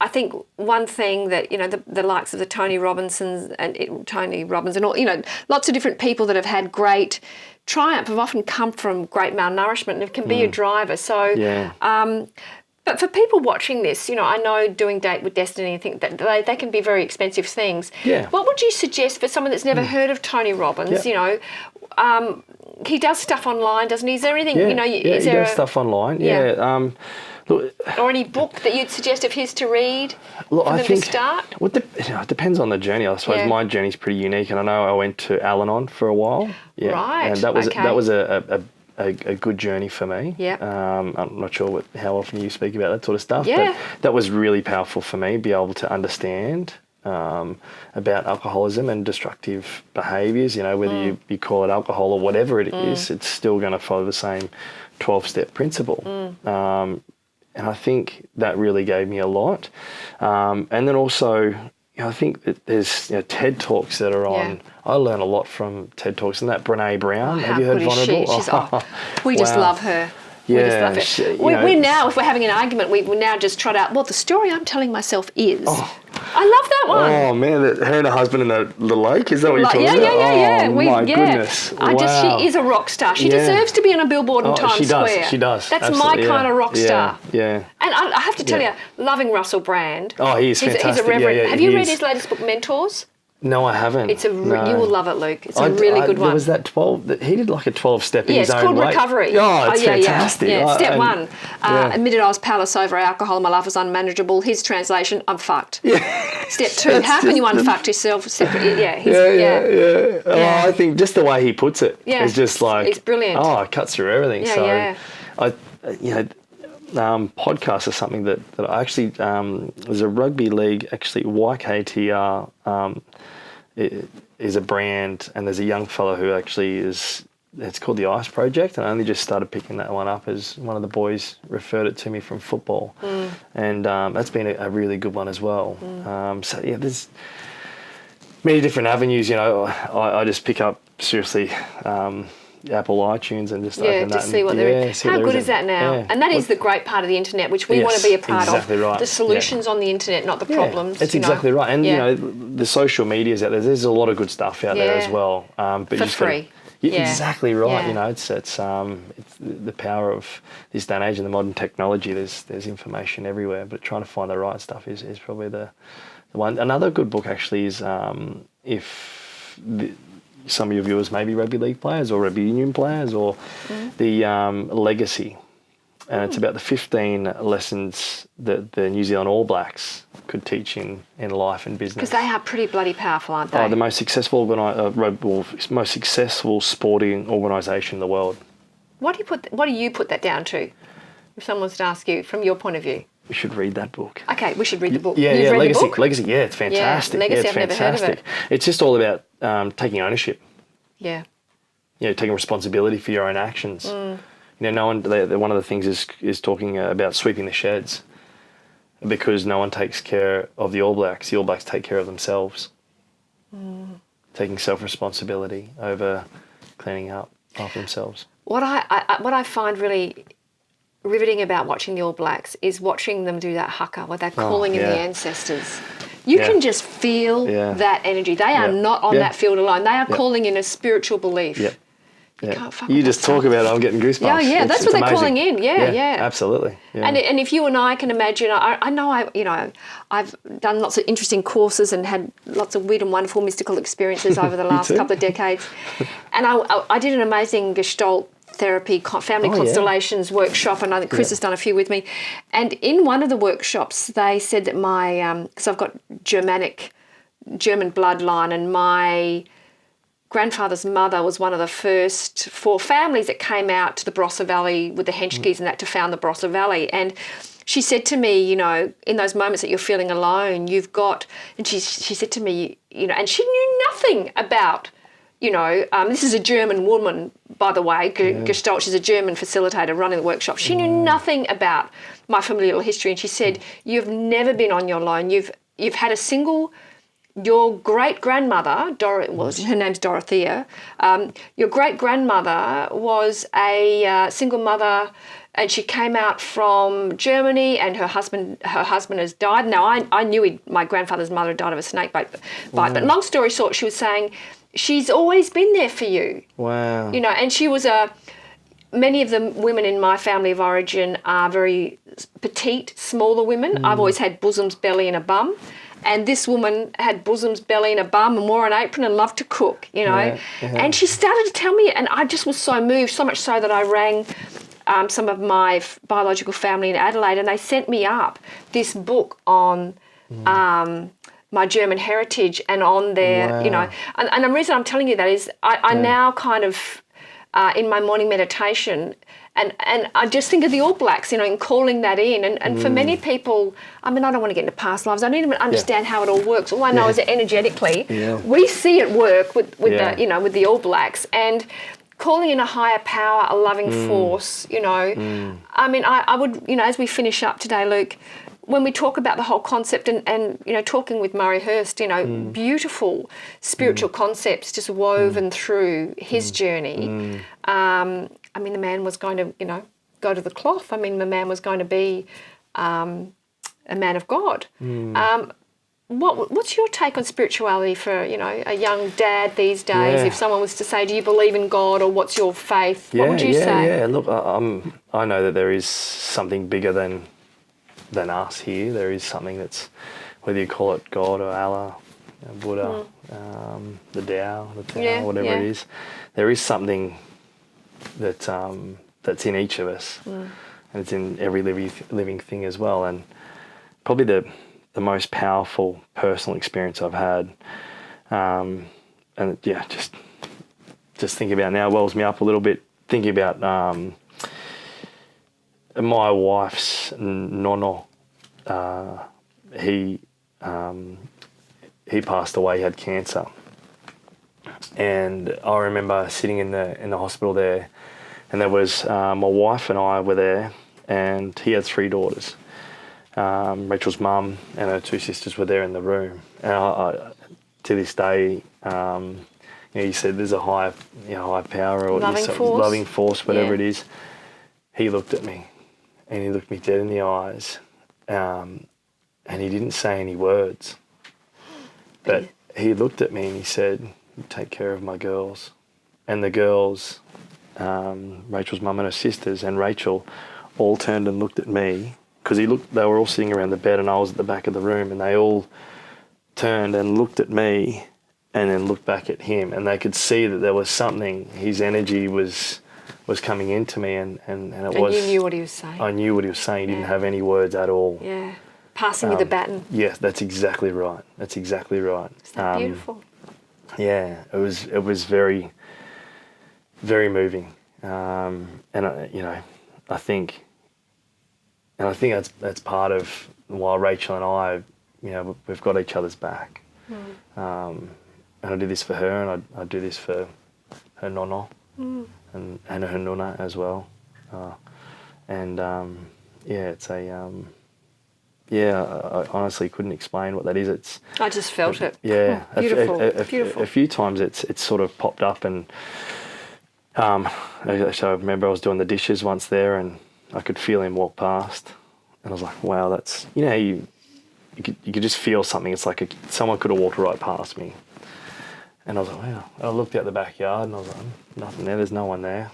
I think one thing that, the likes of the Tony Robbins and all, lots of different people that have had great triumph have often come from great malnourishment, and it can be a driver. So, Yeah. but for people watching this, I know doing Date with Destiny, I think that they can be very expensive things. Yeah. What would you suggest for someone that's never heard of Tony Robbins? Yeah. He does stuff online, doesn't he? Is there anything, Yeah, is he there does stuff online. Yeah. Yeah. Look, or any book that you'd suggest of his to read look, for I them think to start? it depends on the journey. I suppose Yeah. my journey's pretty unique, and I know I went to Al-Anon for a while. Yeah. Right, And that was okay. a good journey for me. Yeah. I'm not sure how often you speak about that sort of stuff, Yeah. but that was really powerful for me, be able to understand about alcoholism and destructive behaviours. Whether you call it alcohol or whatever it is, it's still going to follow the same 12-step principle. And I think that really gave me a lot. And then also, I think that there's TED Talks that are on. Yeah. I learn a lot from TED Talks. And that Brene Brown, Oh, have you heard how good is Vulnerable? she? We just Wow. love her. We Yeah, just love her. she- We now, if we're having an argument, we now just trot out, well, the story I'm telling myself is. I love that one. Oh man, her and her husband in the lake, is that what you're talking Yeah. about? Oh my goodness. Wow. She is a rock star. She Yeah. deserves to be on a billboard in Oh, Times she does, Square. she does. That's Absolutely, my kind yeah. of rock star. Yeah. And I have to tell Yeah. you, loving Russell Brand. Oh, he is He's fantastic. a reverend. Yeah, Have you he read is. his latest book, Mentors? No, I haven't. You will love it, Luke. It's a I- really good one. There was that 12. He did like a 12-step in Yeah, his it's own called way. Recovery. Oh, it's fantastic. Yeah. Oh, Step and- one, yeah. admitted I was powerless over alcohol, my life was unmanageable. His translation, I'm fucked. Yeah. Step two, That's how can you just the- unfuck yourself? Yeah. Yeah. Oh, I think just the way he puts it Yeah. is just like, It's brilliant. Oh, it cuts through everything. Yeah, So, yeah. podcasts are something that I actually there's a rugby league actually YKTR is a brand, and there's a young fellow who actually is. It's called the Ice Project, and I only just started picking that one up as one of the boys referred it to me from football, and that's been a really good one as well. So yeah, there's many different avenues. I just pick up seriously Apple iTunes and just open that. Just see what there is. How good is that now? Yeah. And that is the great part of the internet, which we want to Yes, be a part exactly of. right. The solutions on the internet, not the problems. That's exactly right. And Yeah. the social media's out there. There's a lot of good stuff out there as Yeah. well. But For you just gotta- free. Yeah, exactly right. Yeah. It's the power of this day and age and the modern technology. There's information everywhere, but trying to find the right stuff is probably the one. Another good book actually is some of your viewers may be rugby league players or rugby union players, or the Legacy. And it's about the 15 lessons that the New Zealand All Blacks could teach in life and business. Because they are pretty bloody powerful, aren't they? The most successful most successful sporting organisation in the world. What do you put that down to? If someone was to ask you from your point of view. We should read that book. Okay, we should read the book. Yeah, You've read Legacy. the book? Legacy, yeah, it's fantastic. Legacy, it's I've never heard of it. It's just all about taking ownership. Yeah. Taking responsibility for your own actions. No one. One of the things is talking about sweeping the sheds, because no one takes care of the All Blacks. The All Blacks take care of themselves. Taking self-responsibility over cleaning up after themselves. What I find really riveting about watching the All Blacks is watching them do that haka, where they're calling in the ancestors. You can just feel that energy. They are not on that field alone. They are calling in a spiritual belief. Yep. You can't fuck You with just that talk stuff. about it, I'm getting goosebumps. Yeah, that's what they're amazing. calling in. Yeah. Absolutely. Yeah. And if you and I can imagine, I know I've done lots of interesting courses and had lots of weird and wonderful mystical experiences over the last too. couple of decades. And I did an amazing Gestalt therapy family constellations workshop, and I think Chris has done a few with me. And in one of the workshops, they said that my because I've got German bloodline, and my grandfather's mother was one of the first 4 families that came out to the Barossa Valley with the Henschkes and that to found the Barossa Valley. And she said to me, you know, in those moments that you're feeling alone, you've got, and she said to me, you know, and she knew nothing about, you know, this is a German woman, by the way, Gestalt, she's a German facilitator running the workshop. She knew nothing about my familial history, and she said, you've never been on your own. You've had a single, your great-grandmother, her name's Dorothea, your great-grandmother was a single mother, and she came out from Germany, and her husband has died. Now, I knew my grandfather's mother had died of a snake bite, but long story short, she was saying, she's always been there for you. Wow. You know, and she was many of the women in my family of origin are very petite, smaller women. I've always had bosoms, belly and a bum. And this woman had bosoms, belly and a bum and wore an apron and loved to cook, you know. And she started to tell me, and I just was so moved, so much so that I rang some of my biological family in Adelaide, and they sent me up this book on my German heritage and on their, you know. And the reason I'm telling you that is I now kind of, in my morning meditation, and I just think of the All Blacks, you know, and calling that in. And for many people, I mean, I don't want to get into past lives. I don't even understand how it all works. All I know is that energetically, we see it work with the, you know, with the All Blacks. And calling in a higher power, a loving force, you know. I mean, I would, you know, as we finish up today, Luke, when we talk about the whole concept and you know, talking with Murray Hurst, you know, beautiful spiritual concepts just woven through his journey. I mean, the man was going to, you know, go to the cloth. I mean, the man was going to be a man of God. What's your take on spirituality for, you know, a young dad these days? If someone was to say, do you believe in God, or what's your faith? What would you say? Yeah, look, I know that there is something bigger than us here. There is something that's, whether you call it God or Allah, Buddha, the Tao, whatever it is, there is something that that's in each of us, and it's in every living thing as well. And probably the most powerful personal experience I've had, and just thinking about it now wells me up a little bit. Thinking about my wife's nono, he passed away. He had cancer, and I remember sitting in the hospital there, and there was my wife and I were there, and he had 3 daughters. Rachel's mum and her 2 sisters were there in the room, and I to this day, you know, you said there's a high power or loving force, whatever it is. He looked at me, and he looked me dead in the eyes, and he didn't say any words, but he looked at me and he said, "Take care of my girls." And the girls, Rachel's mum and her sisters and Rachel, all turned and looked at me, because they were all sitting around the bed and I was at the back of the room, and they all turned and looked at me and then looked back at him, and they could see that there was something, his energy was coming into me, and you knew what he was saying. I knew what he was saying. He didn't have any words at all. Yeah, passing you the baton. Yes, that's exactly right. That's exactly right. Is that beautiful? Yeah, it was very, very moving, and I think that's part of why Rachel and I, you know, we've got each other's back. And I do this for her, and I do this for her nono, and her nuna as well. It's I honestly couldn't explain what that is. I just felt it. Yeah, beautiful. A few times it's sort of popped up, and so I remember I was doing the dishes once there, and I could feel him walk past, and I was like, wow, that's, you know, you could just feel something. It's like someone could have walked right past me. And I was like, wow. I looked out the backyard and I was like, nothing there, there's no one there.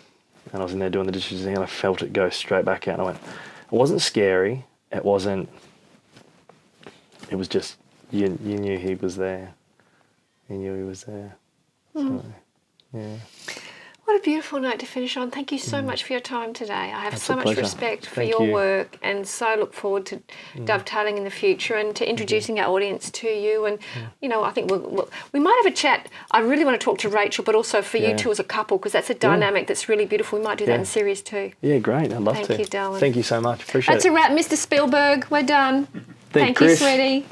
And I was in there doing the dishes and I felt it go straight back out. And I went, it wasn't scary. It was just, you knew he was there. You knew he was there. So, yeah. What What a beautiful note to finish on. Thank you so much for your time today. I have so much pleasure. respect for Thank your you. work, and so look forward to dovetailing in the future and to introducing our audience to you. And, I think we might have a chat. I really want to talk to Rachel, but also for you Yeah. two as a couple, because that's a dynamic that's really beautiful. We might do that Yeah. in series 2. Yeah, great. I'd love to. Thank you, darling. Thank you so much. Appreciate That's it. a wrap, Mr. Spielberg. We're done. Thank you, Chris. sweetie.